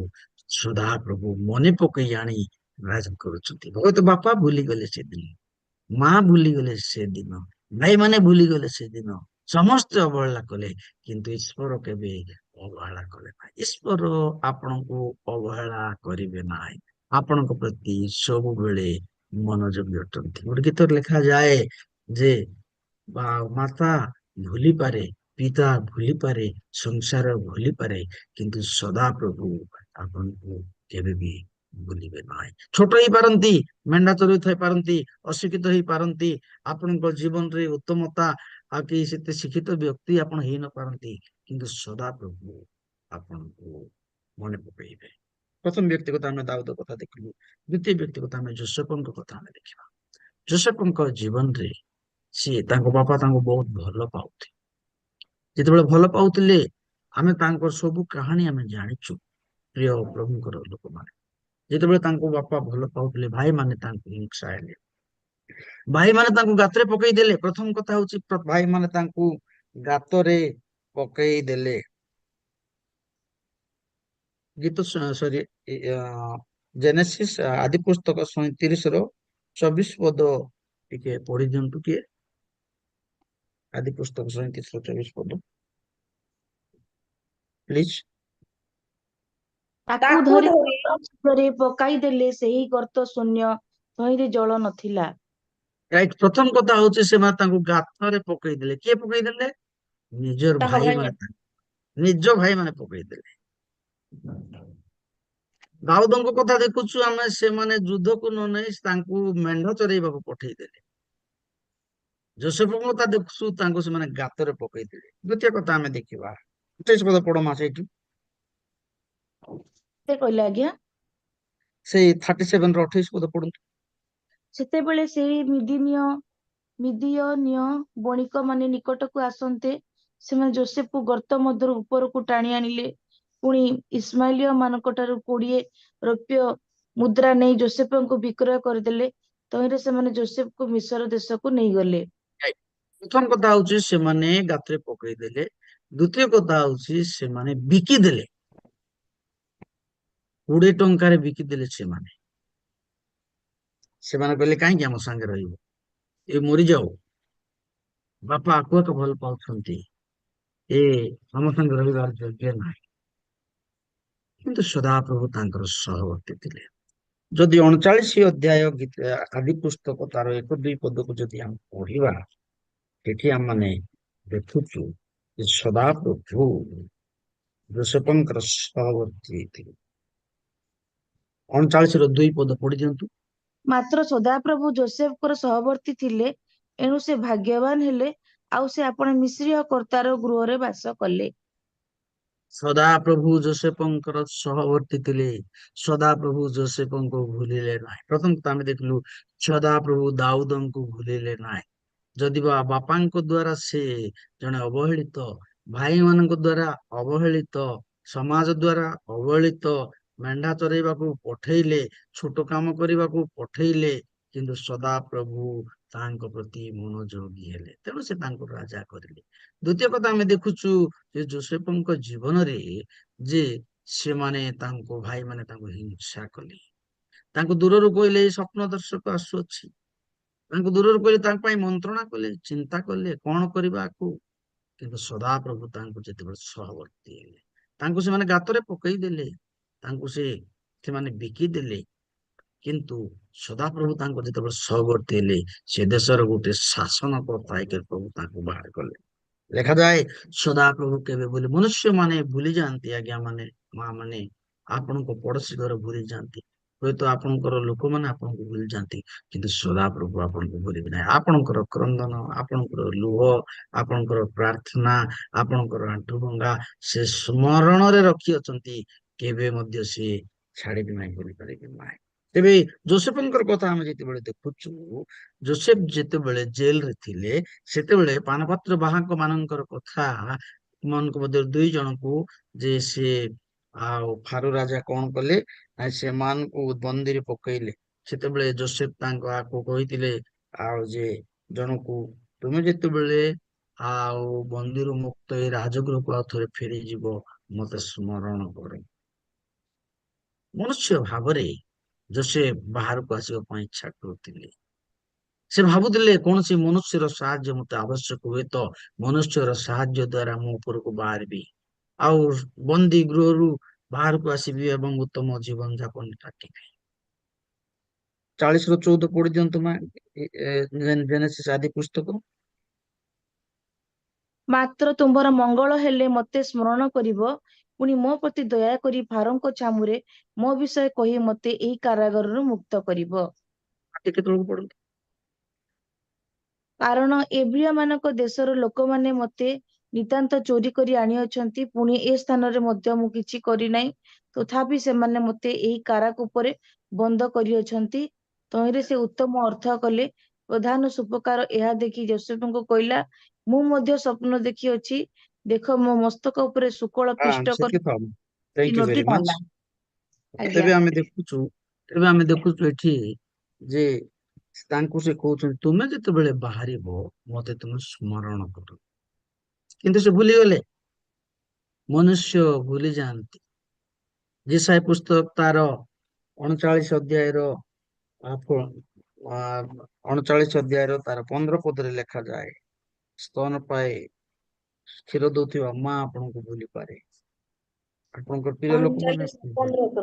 ସଦାପ୍ରଭୁ ମନେ ପକେଇ ଆଣି ରାଜ କରୁଛନ୍ତି। ହୁଏତ ବାପା ଭୁଲିଗଲେ ସେଦିନ, ମା ଭୁଲିଗଲେ ସେଦିନ, ଭାଇମାନେ ଭୁଲିଗଲେ ସେଦିନ, ସମସ୍ତେ ଅବହେଳା କଲେ, କିନ୍ତୁ ଈଶ୍ୱର କେବେ ଅବହେଳା କଲେ ନାହିଁ। ଈଶ୍ୱର ଆପଣଙ୍କୁ ଅବହେଳା କରିବେ ନାହିଁ, ଆପଣଙ୍କ ପ୍ରତି ସବୁବେଳେ ମନୋଯୋଗୀ ଅଟନ୍ତି। ଗୋଟେ ଗୀତରେ ଲେଖାଯାଏ ଯେ ମାତା ଭୁଲିପାରେ, ପିତା ଭୁଲିପାରେ, ସଂସାର ଭୁଲିପାରେ, କିନ୍ତୁ ସଦାପ୍ରଭୁ ଆପଣଙ୍କୁ କେବେ ବି ଭୁଲିବେ ନାହିଁ। ଛୋଟ ହେଇପାରନ୍ତି, ମେଣ୍ଢା ଚରେଇ ଥାଇ ପାରନ୍ତି, ଅଶିକ୍ଷିତ ହେଇପାରନ୍ତି, ଆପଣଙ୍କ ଜୀବନରେ ଉତ୍ତମତା ଆଉ କି ସେତେ ଶିକ୍ଷିତ ବ୍ୟକ୍ତି ଆପଣ ହେଇ ନ ପାରନ୍ତି, କିନ୍ତୁ ସଦାପ୍ରଭୁ ଆପଣଙ୍କୁ ମନେ ପକେଇବେ। ପ୍ରଥମ ବ୍ୟକ୍ତିଗତ ଆମେ ଦାଉଦ କଥା ଦେଖିଲୁ, ଦ୍ୱିତୀୟ ବ୍ୟକ୍ତିଗତ ଆମେ ଯୋସେଫଙ୍କ କଥା ଆମେ ଦେଖିବା। ଯୋସେଫଙ୍କ ଜୀବନରେ ସିଏ, ତାଙ୍କ ବାପା ତାଙ୍କୁ ବହୁତ ଭଲ ପାଉଥିଲେ। ଯେତେବେଳେ ଭଲ ପାଉଥିଲେ, ଆମେ ତାଙ୍କର ସବୁ କାହାଣୀ ଆମେ ଜାଣିଛୁ। ପ୍ରିୟ ପ୍ରଭୁଙ୍କର ଲୋକମାନେ, ଯେତେବେଳେ ତାଙ୍କୁ ବାପା ଭଲ ପାଉଥିଲେ, ଭାଇମାନେ ତାଙ୍କୁ ହିଂସା ହେଲେ, ଭାଇମାନେ ତାଙ୍କୁ ଗାତରେ ପକେଇଦେଲେ। ପ୍ରଥମ କଥା ହଉଛି, ଭାଇମାନେ ତାଙ୍କୁ ଗାତରେ ପକେଇ ଦେଲେ। ଗୀତ ସରି ଜେନେସିସ୍ ଆଦି ପୁସ୍ତକ 37-24 ପଦ ଟିକେ ପଢି ଦିଅନ୍ତୁ କିଏ? ଆଦି ପୁସ୍ତକ 37-24 ପଦ ପ୍ଲିଜ। ତାକୁ ତାକୁ ଧରି ଧରି ଗର୍ତ୍ତରେ ପକାଇଦେଲେ, ସେହି ଗର୍ତ୍ତ ଶୂନ୍ୟ, ତହିଁରେ ଜଳ ନଥିଲା। ରାଇଟ, ପ୍ରଥମ କଥା ହଉଛି ସେମାନେ ତାଙ୍କୁ ଗାତରେ ପକେଇଦେଲେ। କିଏ ପକେଇଦେଲେ? ନିଜର ତାଙ୍କ ଭାଇ ଭାଇ ମାନେ, ନିଜ ଭାଇ ମାନେ ପକେଇଦେଲେ। ଦାଉଦଙ୍କ କଥା ଦେଖୁଛୁ ଆମେ, ସେମାନେ ଯୁଦ୍ଧକୁ ନ ନେଇ ତାଙ୍କୁ ମେଣ୍ଢା ଚରେଇବାକୁ ପଠେଇଦେଲେ। ଯୋସେଫଙ୍କ କଥା ଦେଖୁଛୁ, ତାଙ୍କୁ ସେମାନେ ଗାତରେ ପକେଇଦେଲେ। ଦ୍ୱିତୀୟ କଥା ଆମେ ଦେଖିବା, 28 ପଦ ପଢ ମା ସେଇଠି, ସେ କହିଲେ, ଆଜ୍ଞା। ସେଇ 37 ର 28 ପଦ ପଢନ୍ତୁ। ସେତେବେଳେ ସେହି ମିଦିୟନୀୟ ବଣିକ ମାନେ ନିକଟକୁ ଆସନ୍ତେ ସେମାନେ ଯୋସେଫକୁ ଗର୍ତ୍ତ ମଧ୍ୟରୁ ଉପରକୁ ଟାଣି ଆଣିଲେ। ପୁଣି ଇସମାଏଲୀୟ ମାନଙ୍କଠାରୁ 20 ରୌପ୍ୟ ମୁଦ୍ରା ନେଇ ଯୋସେଫଙ୍କୁ ବିକ୍ରୟ କରିଦେଲେ। ତହିଁରେ ସେମାନେ ଯୋସେଫକୁ ମିଶର ଦେଶକୁ ନେଇଗଲେ। ପ୍ରଥମ କଥା ହଉଛି ସେମାନେ ଗାତରେ ପକେଇଦେଲେ। ଦ୍ଵିତୀୟ କଥା ହଉଛି ସେମାନେ ବିକିଦେଲେ। 20 ଟଙ୍କାରେ ବିକିଦେଲେ ସେମାନେ। ସେମାନେ କହିଲେ କାହିଁକି ଆମ ସାଙ୍ଗେ ରହିବ, ଏ ମରିଯାଉ। ବାପା ଆକୁ ଏକ ଭଲ ପାଉଛନ୍ତି, ଏ ଆମ ସାଙ୍ଗେ ରହିବାର ଯୋଗ୍ୟ ନାହିଁ। କିନ୍ତୁ ସଦାପ୍ରଭୁ ତାଙ୍କର ସହବର୍ତ୍ତୀ ଥିଲେ। ଯଦି 39 ଅଧ୍ୟାୟ ଆଦି ପୁସ୍ତକ ତାର 1-2 ପଦକୁ ଯଦି ଆମେ ପଢିବା, ସେଠି ଆମମାନେ ଦେଖୁଛୁ ଯେ ସଦାପ୍ରଭୁ ଯୋସେଫଙ୍କର ସହବର୍ତ୍ତୀ ଥିଲେ। 39-2 ପଦ ପଢି ଦିଅନ୍ତୁ। ମାତ୍ର ସଦାପ୍ରଭୁ ଯୋସେଫଙ୍କର ସହବର୍ତ୍ତୀ ଥିଲେ, ଏଣୁ ସେ ଭାଗ୍ୟବାନ ହେଲେ, ଆଉ ସେ ଆପଣ ମିଶ୍ରୀୟ କର୍ତ୍ତାର ଗୃହରେ ବାସ କଲେ। ସଦାପ୍ରଭୁ ଯୋସେଫଙ୍କର ସହବର୍ତ୍ତୀ ଥିଲେ। ସଦାପ୍ରଭୁ ଯୋସେଫଙ୍କୁ ଭୁଲିଲେ ନାହିଁ। ପ୍ରଥମ ତ ଆମେ ଦେଖିଲୁ ସଦାପ୍ରଭୁ ଦାଉଦଙ୍କୁ ଭୁଲିଲେ ନାହିଁ। ଯଦିବା ବାପାଙ୍କ ଦ୍ଵାରା ସେ ଜଣେ ଅବହେଳିତ, ଭାଇମାନଙ୍କ ଦ୍ଵାରା ଅବହେଳିତ, ସମାଜ ଦ୍ଵାରା ଅବହେଳିତ, ମେଣ୍ଢା ଚରେଇବାକୁ ପଠେଇଲେ, ଛୋଟ କାମ କରିବାକୁ ପଠେଇଲେ, କିନ୍ତୁ ସଦାପ୍ରଭୁ ତାଙ୍କ ପ୍ରତି ମନୋଯୋଗୀ ହେଲେ, ତେଣୁ ସେ ତାଙ୍କୁ ରାଜା କରିଲେ। ଦ୍ଵିତୀୟ କଥା ଆମେ ଦେଖୁଛୁ ଯେ ଯୋସେଫଙ୍କ ଜୀବନରେ ଯେ ସେମାନେ ତାଙ୍କ ଭାଇମାନେ ତାଙ୍କୁ ହିଂସା କଲେ। ତାଙ୍କୁ ଦୂରରୁ କହିଲେ ଏଇ ସ୍ୱପ୍ନ ଦର୍ଶକ ଆସୁଅଛି। ତାଙ୍କୁ ଦୂରରୁ କହିଲେ ତାଙ୍କ ପାଇଁ ମନ୍ତ୍ରଣା କଲେ, ଚିନ୍ତା କଲେ କଣ କରିବାକୁ। କିନ୍ତୁ ସଦାପ୍ରଭୁ ତାଙ୍କୁ ଯେତେବେଳେ ସହବର୍ତ୍ତୀ ହେଲେ, ତାଙ୍କୁ ସେମାନେ ଗାତରେ ପକେଇ ଦେଲେ, ତାଙ୍କୁ ସେମାନେ ବିକିଦେଲେ। କିନ୍ତୁ ସଦାପ୍ରଭୁ ତାଙ୍କୁ ଯେତେବେଳେ ସହବର୍ତ୍ତୀ ହେଲେ, ସେ ଦେଶର ଗୋଟେ ଶାସନକର୍ତ୍ତା ହେଇକି ପ୍ରଭୁ ତାଙ୍କୁ ବାହାର କଲେ। ଲେଖାଯାଏ ସଦାପ୍ରଭୁ କେବେ ବୋଲି ମନୁଷ୍ୟ ମାନେ ଭୁଲି ଯାଆନ୍ତି, ଆଜ୍ଞା ମାନେ, ମା ମାନେ, ଆପଣଙ୍କ ପଡୋଶୀ ଘର ଭୁଲି ଯାଆନ୍ତି, ହୁଏତ ଆପଣଙ୍କର ଲୋକମାନେ ଆପଣଙ୍କୁ ଭୁଲି ଯାଆନ୍ତି, କିନ୍ତୁ ସଦାପ୍ରଭୁ ଆପଣଙ୍କୁ ଭୁଲିବେ ନାହିଁ। ଆପଣଙ୍କର କ୍ରନ୍ଦନ, ଆପଣଙ୍କର ଲୁହ, ଆପଣଙ୍କର ପ୍ରାର୍ଥନା, ଆପଣଙ୍କର ଆଣ୍ଠୁଭଙ୍ଗା ସେ ସ୍ମରଣରେ ରଖିଅଛନ୍ତି, କେବେ ମଧ୍ୟ ସେ ଛାଡିବେ ନାହିଁ, ଭୁଲିପାରିବେ ନାହିଁ। ତେବେ ଯୋସେଫଙ୍କର କଥା ଆମେ ଯେତେବେଳେ ଦେଖୁଛୁ, ଯୋସେଫ ଯେତେବେଳେ ଜେଲରେ ଥିଲେ, ସେତେବେଳେ ପାନପାତ୍ର ବାହକ ମାନଙ୍କର କଥା ମାନଙ୍କ ମଧ୍ୟରୁ 2 ଜଣଙ୍କୁ ଯେ ସେ ଆଉ ଫାରୋ ରାଜା କଣ କଲେ ନା ସେମାନଙ୍କୁ ବନ୍ଦୀରେ ପକେଇଲେ। ସେତେବେଳେ ଯୋସେଫ ତାଙ୍କ ଆକୁ କହିଥିଲେ ଆଉ ଯେ ଜଣକୁ, ତୁମେ ଯେତେବେଳେ ଆଉ ବନ୍ଦୀରୁ ମୁକ୍ତ ଏଇ ରାଜଗୃହକୁ ଆଉ ଥରେ ଫେରିଯିବ, ମତେ ସ୍ମରଣ କର। ମନୁଷ୍ୟ ଭାବରେ ଯୋସେଫ ବାହାରକୁ ଆସିବା ପାଇଁ ଇଚ୍ଛା କରୁଥିଲେ। ସେ ଭାବୁଥିଲେ କୌଣସି ମନୁଷ୍ୟର ସାହାଯ୍ୟ ମତେ ଆବଶ୍ୟକ ହୁଏ, ତ ମନୁଷ୍ୟର ସାହାଯ୍ୟ ଦ୍ଵାରା ମୁଁ ଉପରକୁ ବାହାରିବି, ଆଉ ବନ୍ଦୀ ଗୃହରୁ ବାହାରକୁ ଆସିବି ଏବଂ ଉତ୍ତମ ଜୀବନ ଯାପନ କାଟିବି। 40-14 ପଢି ଦିଅନ୍ତୁ ମା, ଜେନେସିସ୍ ଆଦି ପୁସ୍ତକ। ମାତ୍ର ତୁମ୍ଭର ମଙ୍ଗଳ ହେଲେ ମତେ ସ୍ମରଣ କରିବ, ପୁଣି ମୋ ପ୍ରତି ଦୟାକରି ଫାରୋଙ୍କ ଛାମୁରେ ମୋ ବିଷୟ କହି ମତେ ଏହି କାରାଗାରରୁ ମୁକ୍ତ କରିବ। ଟିକେ ତଳକୁ ପଢନ୍ତୁ। କାରଣ ଏବ୍ରିୟ ମାନଙ୍କ ଦେଶର ଲୋକମାନେ ମତେ ନିତାନ୍ତ ଚୋରି କରି ଆଣିଅଛନ୍ତି, ପୁଣି ଏ ସ୍ଥାନରେ ମଧ୍ୟ ମୁଁ କିଛି କରିନାହିଁ, ତଥାପି ସେମାନେ ମତେ ଏହି କାରାକୂପରେ ବନ୍ଦ କରିଅଛନ୍ତି। ତହିଁରେ ସେ ଉତ୍ତମ ଅର୍ଥ କଲେ। ପ୍ରଧାନ ସୁପକାର ଏହା ଦେଖି ଯୋସେଫଙ୍କୁ କହିଲା, ମୁଁ ମଧ୍ୟ ସ୍ୱପ୍ନ ଦେଖିଅଛି, ଦେଖ ମୋ ମସ୍ତକ ଉପରେ ଶୁକଳ ପିଷ୍ଟ କରି ସେତିକି ଥାଉ। ଥ୍ୟାଙ୍କ ୟୁ ଭେରି ତିନୋଟି ମଚ୍। ତାଲା। ଆଜ୍ଞା। ତେବେ ଆମେ ଦେଖୁଛୁ ଏଠି ଯେ ତାଙ୍କୁ ସେ କହୁଛନ୍ତି, ତୁମେ ଯେତେବେଳେ ବାହାରିବ ମତେ ତୁମେ ସ୍ମରଣ କର। କିନ୍ତୁ ସେ ଭୁଲିଗଲେ। ମନୁଷ୍ୟ ଭୁଲି ଯାଆନ୍ତି। ଯେସାଇ ପୁସ୍ତକ ତାର 39 ଅଧ୍ୟାୟର 39 ଅଧ୍ୟାୟର ତାର 15 ପଦରେ ଲେଖାଯାଏ, ସ୍ତନ ପାଏ କ୍ଷୀର ଦଉଥିବା ମା ଆପଣଙ୍କୁ ଭୁଲିପାରେ, ଆପଣଙ୍କର ପ୍ରିୟ ଲୋକମାନେ 39-15 ତ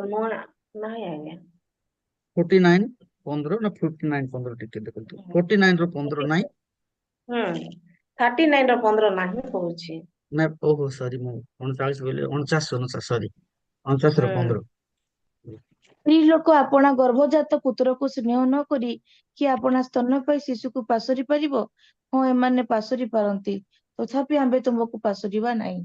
ନାହିଁ ଆଜ୍ଞା। 49 15 ନା 59 15 ଟିକେ ଦେଖନ୍ତୁ। 49 ର 15 ନାହିଁ। 39-15 ନାହିଁ କହୁଛି। ନା ଓହୋ ସରି, ମୁଁ 39 ବୋଇଲେ 49 ସରି, 49 ର 15। ସ୍ତ୍ରୀ ଲୋକ ଆପଣା ଗର୍ଭଜାତ ପୁତ୍ରକୁ ସ୍ନେହ ନ କରି କି ଆପଣା ସ୍ତନ୍ୟପାୟୀ ଶିଶୁକୁ ପାଶୋରି ପାରିବ? ହଁ, ଏମାନେ ପାଶୋରି ପାରନ୍ତି, ତଥାପି ଆମ୍ଭେ ତୁମକୁ ପାଶୋରିବା ନାହିଁ।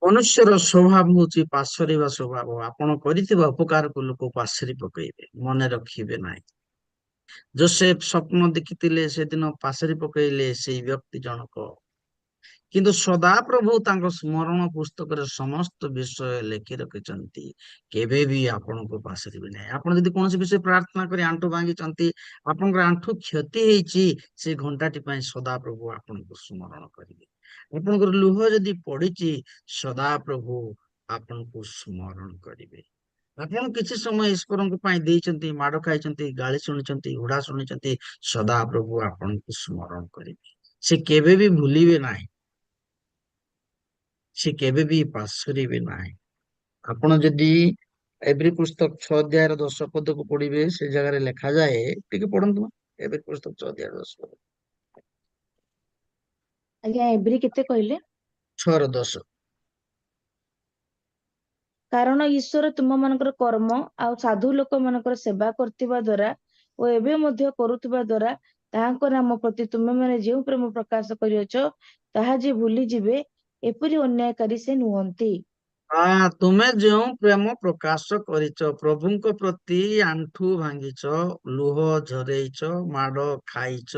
ମନୁଷ୍ୟର ସ୍ୱଭାବ ହଉଛି ପାଶୋରିବା ସ୍ୱଭାବ। ଆପଣ କରିଥିବା ଉପକାରକୁ ଲୋକ ପାଶୋରି ପକେଇବେ, ମନେ ରଖିବେ ନାହିଁ। ଯୋସେଫ ସ୍ୱପ୍ନ ଦେଖିଥିଲେ ସେଦିନ ପାଶୋରି ପକେଇଲେ ସେଇ ବ୍ୟକ୍ତି ଜଣକ, କିନ୍ତୁ ସଦାପ୍ରଭୁ ତାଙ୍କ ସ୍ମରଣ ପୁସ୍ତକରେ ସମସ୍ତ ବିଷୟ ଲେଖି ରଖିଛନ୍ତି, କେବେ ବି ଆପଣଙ୍କୁ ପାଶୋରିବେ ନାହିଁ। ଆପଣ ଯଦି କୌଣସି ବିଷୟ ପ୍ରାର୍ଥନା କରି ଆଣ୍ଠୁ ଭାଙ୍ଗିଛନ୍ତି, ଆପଣଙ୍କର ଆଣ୍ଠୁ କ୍ଷତି ହେଇଛି, ସେ ଘଣ୍ଟାଟି ପାଇଁ ସଦାପ୍ରଭୁ ଆପଣଙ୍କୁ ସ୍ମରଣ କରିବେ। ଆପଣଙ୍କର ଲୁହ ଯଦି ପଡିଛି, ସଦାପ୍ରଭୁ ଆପଣଙ୍କୁ ସ୍ମରଣ କରିବେ। ଆପଣ କିଛି ସମୟ ଈଶ୍ୱରଙ୍କ ପାଇଁ ଦେଇଛନ୍ତି, ମାଡ ଖାଇଛନ୍ତି, ଗାଳି ଶୁଣିଛନ୍ତି, ଘୋଡା ଶୁଣିଛନ୍ତି, ସଦାପ୍ରଭୁ ଆପଣଙ୍କୁ ସ୍ମରଣ କରିବେ। ସେ କେବେ ବି ଭୁଲିବେ ନାହିଁ, ସେ କେବେ ବି ପାଶୋରିବେ ନାହିଁ। ଆପଣ ଯଦି ଏବ୍ରି ପୁସ୍ତକ 6 ଅଧ୍ୟାୟର 10 ପଦକୁ ପଢିବେ, ସେ ଜାଗାରେ ଲେଖାଯାଏ, ଟିକେ ପଢନ୍ତୁ। ଏବ୍ରି ପୁସ୍ତକ 6 ଅଧ୍ୟାୟ 10 ପଦ, ଆଜ୍ଞା ଏଭ୍ରି କେତେ କହିଲେ? 6 ର 10। କାରଣ ଈଶ୍ୱର ତୁମମାନଙ୍କର କର୍ମ ଆଉ ସାଧୁ ଲୋକମାନଙ୍କର ସେବା କରୁଥିବା ଦ୍ଵାରା ଓ ଏବେ ମଧ୍ୟ କରୁଥିବା ଦ୍ଵାରା ତାହାଙ୍କ ନାମ ପ୍ରତି ତୁମେମାନେ ଯେଉଁ ପ୍ରେମ ପ୍ରକାଶ କରିଅଛ ତାହା ଯେ ଭୁଲିଯିବେ, ଏପରି ଅନ୍ୟାୟକାରୀ ସେ ନୁହନ୍ତି। ତୁମେ ଯେଉଁ ପ୍ରେମ ପ୍ରକାଶ କରିଛ, ପ୍ରଭୁଙ୍କ ପ୍ରତି ଆଣ୍ଠୁ ଭାଙ୍ଗିଛ, ଲୁହ ଝରେଇଛ, ମାଡ ଖାଇଛ,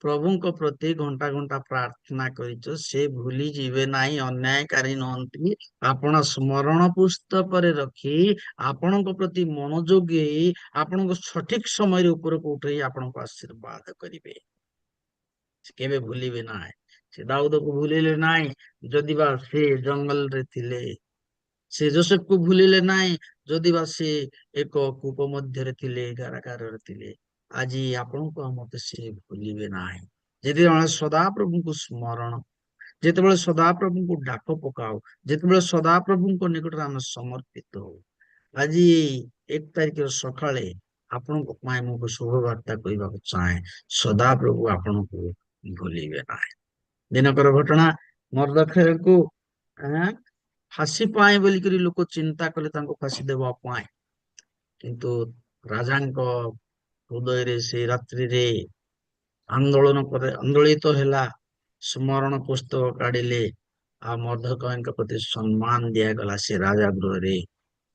ପ୍ରଭୁଙ୍କ ପ୍ରତି ଘଣ୍ଟା ଘଣ୍ଟା ପ୍ରାର୍ଥନା କରିଛ, ସେ ଭୁଲି ଯିବେ ନାହିଁ, ଅନ୍ୟାୟକାରୀ ନୁହନ୍ତି। ଆପଣ ସ୍ମରଣ ପୁସ୍ତକରେ ରଖି ଆପଣଙ୍କ ପ୍ରତି ମନୋଯୋଗ ଦେଇ ଆପଣଙ୍କୁ ସଠିକ ସମୟରେ ଉପରକୁ ଉଠେଇ ଆପଣଙ୍କୁ ଆଶୀର୍ବାଦ କରିବେ। ସେ କେବେ ଭୁଲିବେ ନାହିଁ। ସେ ଦାଉଦକୁ ଭୁଲିଲେ ନାହିଁ, ଯଦି ବା ସେ ଜଙ୍ଗଲରେ ଥିଲେ। ସେ ଯୋସେଫକୁ ଭୁଲିଲେ ନାହିଁ, ଯଦି ବା ସେ ଏକ କୂପ ମଧ୍ୟରେ ଥିଲେ, କାରାଗାରରେ ଥିଲେ। ଆଜି ଆପଣଙ୍କୁ ଆଉ ମତେ ସେ ଭୁଲିବେ ନାହିଁ। ଯେତେବେଳେ ସଦାପ୍ରଭୁଙ୍କୁ ସ୍ମରଣ, ଯେତେବେଳେ ସଦାପ୍ରଭୁଙ୍କୁ ଡାକ ପକାଉ, ଯେତେବେଳେ ସଦାପ୍ରଭୁଙ୍କ ନିକଟରେ ଆମେ ସମର୍ପିତ ହଉ। ଆଜି 1 ତାରିଖର ସକାଳେ ଆପଣଙ୍କ ପାଇଁ ମୁଁ ଶୁଭବାର୍ତ୍ତା କହିବାକୁ ଚାହେଁ, ସଦାପ୍ରଭୁ ଆପଣଙ୍କୁ ଭୁଲିବେ ନାହିଁ। ଦିନକର ଘଟଣା, ମର୍ଦ୍ଦୋଖାଇକୁ ଫାଶୀ ପାଇଁ ବୋଲିକରି ଲୋକ ଚିନ୍ତା କଲେ ତାଙ୍କୁ ଫାଶୀ ଦେବା ପାଇଁ, କିନ୍ତୁ ରାଜାଙ୍କ ହୃଦୟରେ ସେଇ ରାତ୍ରିରେ ଆନ୍ଦୋଳିତ ହେଲା। ସ୍ମରଣ ପୁସ୍ତକ କାଢିଲେ, ଆଉ ମର୍ଦ୍ଦୋଖାଇଙ୍କ ପ୍ରତି ସମ୍ମାନ ଦିଆଗଲା। ସେ ରାଜା ଗୃହରେ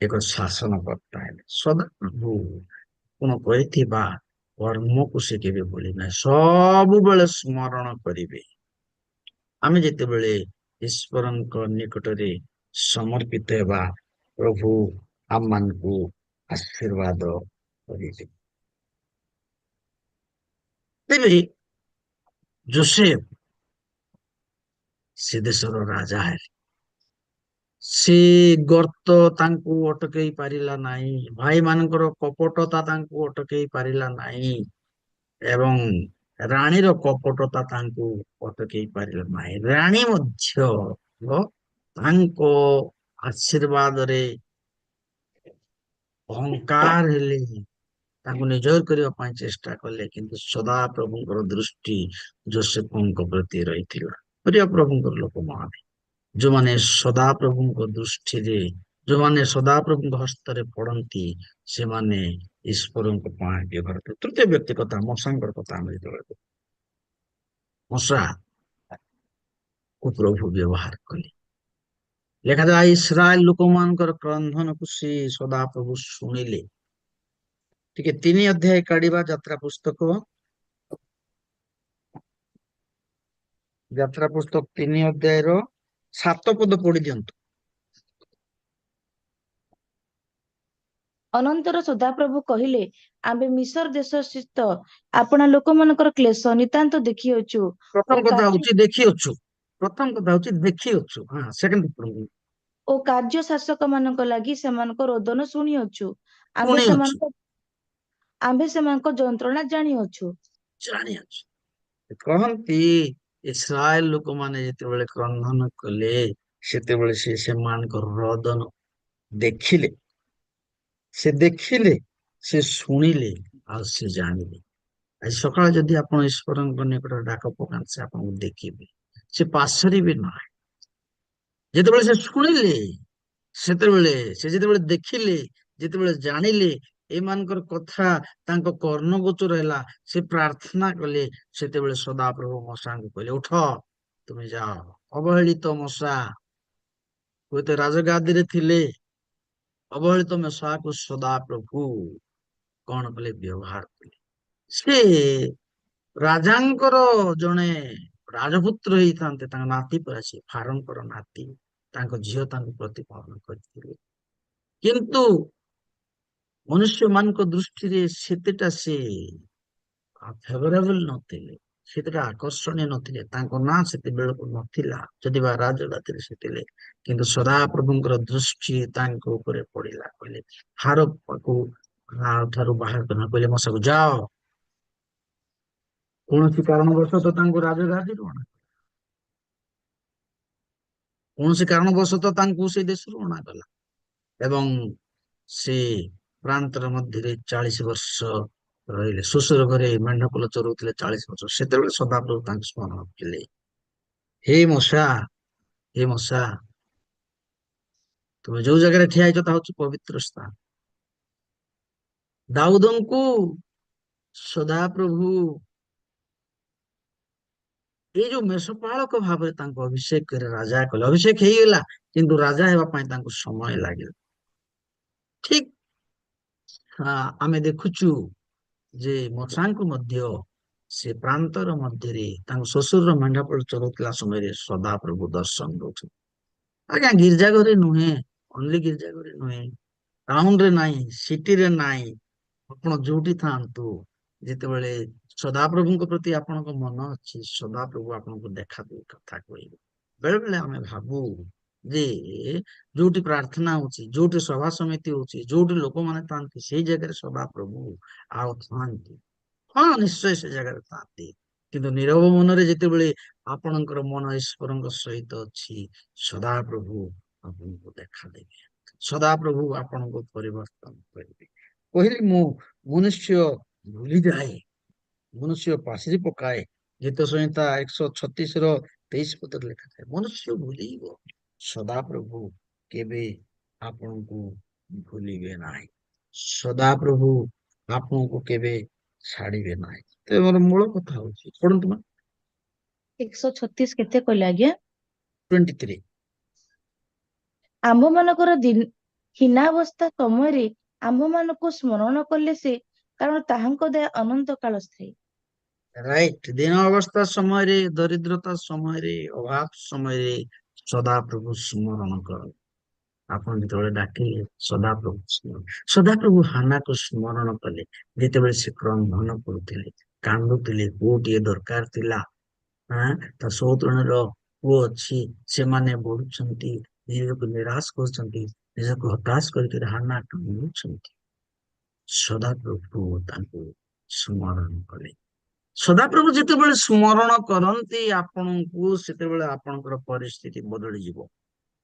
ଏକ ଶାସନକର୍ତ୍ତା ହେଲେ। ସଦାପ୍ରଭୁ ଆପଣ କରିଥିବା କର୍ମକୁ ସେ କେବେ ଭୁଲି ନାହିଁ, ସବୁବେଳେ ସ୍ମରଣ କରିବେ। ଆମେ ଯେତେବେଳେ ଈଶ୍ୱରଙ୍କ ନିକଟରେ ସମର୍ପିତ ହେବା, ପ୍ରଭୁ ଆମମାନଙ୍କୁ ଆଶୀର୍ବାଦ କରିବେ। ତେବେ ଯୋସେଫ ସେ ଦେଶର ରାଜା ହେଲେ। ସେ ଗର୍ତ୍ତ ତାଙ୍କୁ ଅଟକେଇ ପାରିଲା ନାହିଁ, ଭାଇମାନଙ୍କର କପଟତା ତାଙ୍କୁ ଅଟକେଇ ପାରିଲା ନାହିଁ, ଏବଂ ରାଣୀର କପଟତା ତାଙ୍କୁ ଅଟକେଇ ପାରିଲା ନାହିଁ। ରାଣୀ ମଧ୍ୟ ତାଙ୍କ ଆଶୀର୍ବାଦରେ ଅହଙ୍କାର ହେଲେ, ତାଙ୍କୁ ନିଜର କରିବା ପାଇଁ ଚେଷ୍ଟା କଲେ, କିନ୍ତୁ ସଦାପ୍ରଭୁଙ୍କର ଦୃଷ୍ଟି ଯୋସେଫଙ୍କ ପ୍ରତି ରହିଥିଲା। ପ୍ରିୟ ପ୍ରଭୁଙ୍କର ଲୋକମାନେ, ଯୋଉମାନେ ସଦାପ୍ରଭୁଙ୍କ ଦୃଷ୍ଟିରେ, ଯୋଉମାନେ ସଦାପ୍ରଭୁଙ୍କ ହସ୍ତରେ ପଡନ୍ତି, ସେମାନେ ଈଶ୍ୱରଙ୍କ ପାଇଁ ବ୍ୟବହାର କରେ। ତୃତୀୟ ବ୍ୟକ୍ତି କଥା, ମଶାଙ୍କର କଥା ଆମେ ଯେତେବେଳେ କରୁ, ମଶାକୁ ପ୍ରଭୁ ବ୍ୟବହାର କଲେ। ଲେଖାଯାଏ, ଇସ୍ରାଏଲ ଲୋକମାନଙ୍କର କ୍ରନ୍ଧନକୁ ସେ ସଦାପ୍ରଭୁ ଶୁଣିଲେ। ଟିକେ 3 ଅଧ୍ୟାୟ କାଢିବା, ଯାତ୍ରା ପୁସ୍ତକ 3 ଅଧ୍ୟାୟର 7 ପଦ ପଢି ଦିଅନ୍ତୁ। ଅନନ୍ତର ସଦାପ୍ରଭୁ କହିଲେ, ଆମ୍ଭେ ମିଶର ଦେଶ ସ୍ଥିତ ଆପଣା ଲୋକମାନଙ୍କର କ୍ଲେଶ ନିତାନ୍ତ ଦେଖିଅଛୁ ପ୍ରଥମ ଓ କଥା କାର୍ଯ୍ୟ ହଉଛି ଦେଖିଅଛୁ। ପ୍ରଥମ କଥା ହଉଛି ଦେଖିଅଛୁ। ସେକେଣ୍ଡ ଓ କାର୍ଯ୍ୟ ଶାସକ ମାନଙ୍କ ଲାଗି ସେମାନଙ୍କ ରୋଦନ ଶୁଣିଅଛୁ। ଆମ୍ଭେ ଶୁଣିଅଛୁ, ସେମାନଙ୍କ ଆମ୍ଭେ ସେମାନଙ୍କ ଯନ୍ତ୍ରଣା ଜାଣିଅଛୁ। ଜାଣିଅଛୁ। କହନ୍ତି, ଇସ୍ରାଏଲ ଲୋକମାନେ ଯେତେବେଳେ କ୍ରନ୍ଧନ କଲେ, ସେତେବେଳେ ସେ ସେମାନଙ୍କ ରୋଦନ ଦେଖିଲେ। ସେ ଦେଖିଲେ, ସେ ଶୁଣିଲେ, ଆଉ ସେ ଜାଣିଲେ। ଆଜି ସକାଳେ ଯଦି ଆପଣ ଈଶ୍ୱରଙ୍କ ନିକଟରେ ଡାକ ପକାନ୍ତି, ସେ ଆପଣଙ୍କୁ ଦେଖିବେ, ସେ ପାଶୋରିବେ ନାହିଁ। ଯେତେବେଳେ ସେ ଶୁଣିଲେ, ସେତେବେଳେ ସେ ଯେତେବେଳେ ଦେଖିଲେ, ଯେତେବେଳେ ଜାଣିଲେ, ଏମାନଙ୍କର କଥା ତାଙ୍କ କର୍ଣ୍ଣଗୋଚର ହେଲା, ସେ ପ୍ରାର୍ଥନା କଲେ, ସେତେବେଳେ ସଦାପ୍ରଭୁ ମଶାଙ୍କୁ କହିଲେ, ଉଠ, ତୁମେ ଯାଅ। ଅବହେଳିତ ମଶା ହୁଏତ ରାଜଗାଦିରେ ଥିଲେ, ଅବହେଳିତ ମଶାକୁ ସଦାପ୍ରଭୁ କଣ କଲେ? ବ୍ୟବହାର କଲେ। ସେ ରାଜାଙ୍କର ଜଣେ ରାଜପୁତ୍ର ହେଇଥାନ୍ତେ, ତାଙ୍କ ନାତି ପରା ସେ ଫାରୋଙ୍କର ନାତି, ତାଙ୍କ ଝିଅ ତାଙ୍କୁ ପ୍ରତିପାଳନ କରିଥିଲେ। କିନ୍ତୁ ମନୁଷ୍ୟ ମାନଙ୍କ ଦୃଷ୍ଟିରେ ସେତେଟା ସେ ଫେଭରେବଲ ନଥିଲେ, ସେତେଟା ଆକର୍ଷଣୀୟ ନଥିଲେ, ତାଙ୍କ ନାଁ ସେତେବେଳକୁ ନଥିଲା, ଯଦି ବା ରାଜଗାଦିରେ ସେ ଥିଲେ। କିନ୍ତୁ ସଦାପ୍ରଭୁଙ୍କର ଦୃଷ୍ଟି ତାଙ୍କ ଉପରେ ପଡିଲା, କହିଲେ ଫାରୋକୁ ଠାରୁ ବାହାର କରିନା, କହିଲେ ମଶାକୁ ଯାଅ। କୌଣସି କାରଣବଶତଃ ତାଙ୍କୁ ରାଜଗାଦିରୁ ଅଣା, କୌଣସି କାରଣବଶତଃ ତାଙ୍କୁ ସେ ଦେଶରୁ ଅଣାଗଲା ଏବଂ ସେ ପ୍ରାନ୍ତର ମଧ୍ୟରେ 40 ବର୍ଷ ରହିଲେ। ଶ୍ୱଶୁର ଘରେ ମେଣ୍ଢପୋଲ ଚରଉଥିଲେ 40 ବର୍ଷ। ସେତେବେଳେ ସଦାପ୍ରଭୁ ତାଙ୍କୁ ସ୍ମରଣ କଲେ, ହେ ମଶା, ହେ ମଶା, ତୁମେ ଯୋଉ ଜାଗାରେ ଠିଆ ହେଇଛ ତାହା ହଉଛି ପବିତ୍ର ସ୍ଥାନ। ଦାଉଦଙ୍କୁ ସଦାପ୍ରଭୁ ଏଇ ଯୋଉ ମେଷପାଳକ ଭାବରେ ତାଙ୍କୁ ଅଭିଷେକ କରି ରାଜା କଲେ, ଅଭିଷେକ ହେଇଗଲା, କିନ୍ତୁ ରାଜା ହେବା ପାଇଁ ତାଙ୍କୁ ସମୟ ଲାଗିଲା। ଠିକ ଆମେ ଦେଖୁଛୁ ଯେ ମଶାଙ୍କୁ ମଧ୍ୟ ସେ ପ୍ରାନ୍ତର ମଧ୍ୟରେ ତାଙ୍କ ଶ୍ୱଶୁରର ମେଣ୍ଢାପୋଳ ଚଳୁଥିଲା ସମୟରେ ସଦାପ୍ରଭୁ ଦର୍ଶନ ଦଉଛନ୍ତି। ଆଜ୍ଞା, ଗିର୍ଜା ଘରେ ନୁହେଁ, ଅନଲି ଗିର୍ଜା ଘରେ ନୁହେଁ, ଟାଉନରେ ନାହିଁ, ସିଟିରେ ନାହିଁ, ଆପଣ ଯୋଉଠି ଥାଆନ୍ତୁ, ଯେତେବେଳେ ସଦାପ୍ରଭୁଙ୍କ ପ୍ରତି ଆପଣଙ୍କ ମନ ଅଛି, ସଦାପ୍ରଭୁ ଆପଣଙ୍କୁ ଦେଖା ଦେଇ କଥା କହିବେ। ବେଳେ ବେଳେ ଆମେ ଭାବୁ ଯେ ଯୋଉଠି ପ୍ରାର୍ଥନା ହଉଛି, ଯୋଉଠି ସଭା ସମିତି ହଉଛି, ଯୋଉଠି ଲୋକମାନେ ଥାଆନ୍ତି, ସେଇ ଜାଗାରେ ସଦାପ୍ରଭୁ ଆଉ ଥାଆନ୍ତି। ହଁ, ନିଶ୍ଚୟ ସେ ଜାଗାରେ ଥାଆନ୍ତି, କିନ୍ତୁ ନୀରବ ମନରେ ଯେତେବେଳେ ଆପଣଙ୍କର ମନ ଈଶ୍ୱରଙ୍କ ସହିତ ଅଛି, ସଦାପ୍ରଭୁ ଆପଣଙ୍କୁ ଦେଖାଦେବେ, ସଦାପ୍ରଭୁ ଆପଣଙ୍କୁ ପରିବର୍ତ୍ତନ କରିବେ। କହିଲି ମୁଁ, ମନୁଷ୍ୟ ଭୁଲିଯାଏ, ମନୁଷ୍ୟ ପାଶରି ପକାଏ। ଗୀତ ସଂହିତା 136 ର 23 ପଦରେ ଲେଖାଥାଏ, ମନୁଷ୍ୟ ଭୁଲିବ, ସଦାପ୍ରଭୁ କେବେ ଆପଣଙ୍କୁ ଭୁଲିବେ ନାହିଁ, ସଦାପ୍ରଭୁ ଆପଣଙ୍କୁ କେବେ ଛାଡିବେ ନାହିଁ। ତ ମୋର ମୂଳ କଥା ହଉଛି, ପଢନ୍ତୁ ମା 136 କେତେ କହିଲେ ଆଜ୍ଞା? 23। ଆମ୍ଭମାନଙ୍କର ହୀନାବସ୍ଥା ସମୟରେ ଆମ୍ଭମାନଙ୍କୁ ସ୍ମରଣ କଲେ ସେ, କାରଣ ତାହାଙ୍କ ଦୟା ଅନନ୍ତ କାଳ ସ୍ଥାୟୀ। ରାଇଟ, ଦିନ ଅବସ୍ଥା ସମୟରେ, ଦରିଦ୍ରତା ସମୟରେ, ଅଭାବ ସମୟରେ ସଦାପ୍ରଭୁ ସ୍ମରଣ କରନ୍ତୁ। ଆପଣ ଯେତେବେଳେ ଡାକିଲେ ସଦାପ୍ରଭୁ ସ୍ମରଣ, ସଦାପ୍ରଭୁ ହାନାକୁ ସ୍ମରଣ କଲେ, ଯେତେବେଳେ ସେ କ୍ରନ୍ଧନ କରୁଥିଲେ, କାନ୍ଦୁଥିଲେ, ପୁଅଟିଏ ଦରକାର ଥିଲା। ତା ସଉତୁଣୀର ପୁଅ ଅଛି, ସେମାନେ ବଢୁଛନ୍ତି, ନିଜକୁ ନିରାଶ କରୁଛନ୍ତି, ନିଜକୁ ହତାଶ କରିକି ହାନା କାନ୍ଦୁଛନ୍ତି। ସଦାପ୍ରଭୁ ତାଙ୍କୁ ସ୍ମରଣ କଲେ। ସଦାପ୍ରଭୁ ଯେତେବେଳେ ସ୍ମରଣ କରନ୍ତି ଆପଣଙ୍କୁ, ସେତେବେଳେ ଆପଣଙ୍କର ପରିସ୍ଥିତି ବଦଳିଯିବ।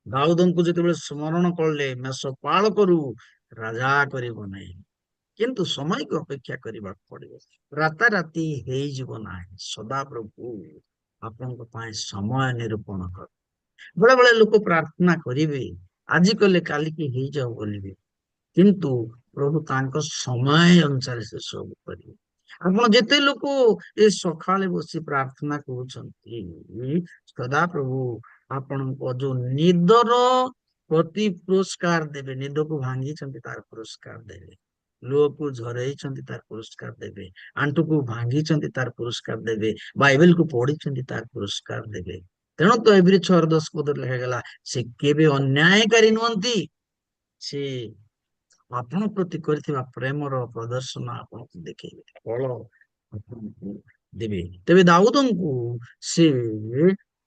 ଦାଉଦଙ୍କୁ ଯେତେବେଳେ ସ୍ମରଣ କଲେ, ମେଷପାଳକରୁ ରାଜା କରିବ ନାହିଁ, କିନ୍ତୁ ସମୟକୁ ଅପେକ୍ଷା କରିବାକୁ ପଡିବ, ରାତାରାତି ହେଇଯିବ ନାହିଁ। ସଦାପ୍ରଭୁ ଆପଣଙ୍କ ପାଇଁ ସମୟ ନିରୂପଣ କର। ବେଳେ ବେଳେ ଲୋକ ପ୍ରାର୍ଥନା କରିବେ, ଆଜି କଲେ କାଲିକି ହେଇଯାଉ ବୋଲିବେ, କିନ୍ତୁ ପ୍ରଭୁ ତାଙ୍କ ସମୟ ଅନୁସାରେ ସେ ସବୁ କରିବେ। ଆପଣ ଯେତେ ଲୋକ ଏ ସକାଳେ ବସି ପ୍ରାର୍ଥନା କରୁଛନ୍ତି, ସଦାପ୍ରଭୁ ଆପଣଙ୍କ ଯୋଉ ନିଦର ପ୍ରତି ପୁରସ୍କାର ଦେବେ, ନିଦକୁ ଭାଙ୍ଗିଛନ୍ତି ତାର ପୁରସ୍କାର ଦେବେ, ଲୁହକୁ ଝରେଇଛନ୍ତି ତାର ପୁରସ୍କାର ଦେବେ, ଆଣ୍ଠୁକୁ ଭାଙ୍ଗିଛନ୍ତି ତାର ପୁରସ୍କାର ଦେବେ, ବାଇବେଲକୁ ପଢିଛନ୍ତି ତାର ପୁରସ୍କାର ଦେବେ। ତେଣୁ ତ ଏଭ୍ରି 6 ର 10 ପଦରେ ଲେଖାଗଲା, ସେ କେବେ ଅନ୍ୟାୟକାରୀ ନୁହନ୍ତି, ସେ ଆପଣ ପ୍ରତି କରିଥିବା ପ୍ରେମର ପ୍ରଦର୍ଶନ ଆପଣଙ୍କୁ ଦେଖେଇବେ, ଫଳ ଆପଣଙ୍କୁ ଦେବେ। ତେବେ ଦାଉଦଙ୍କୁ ସେ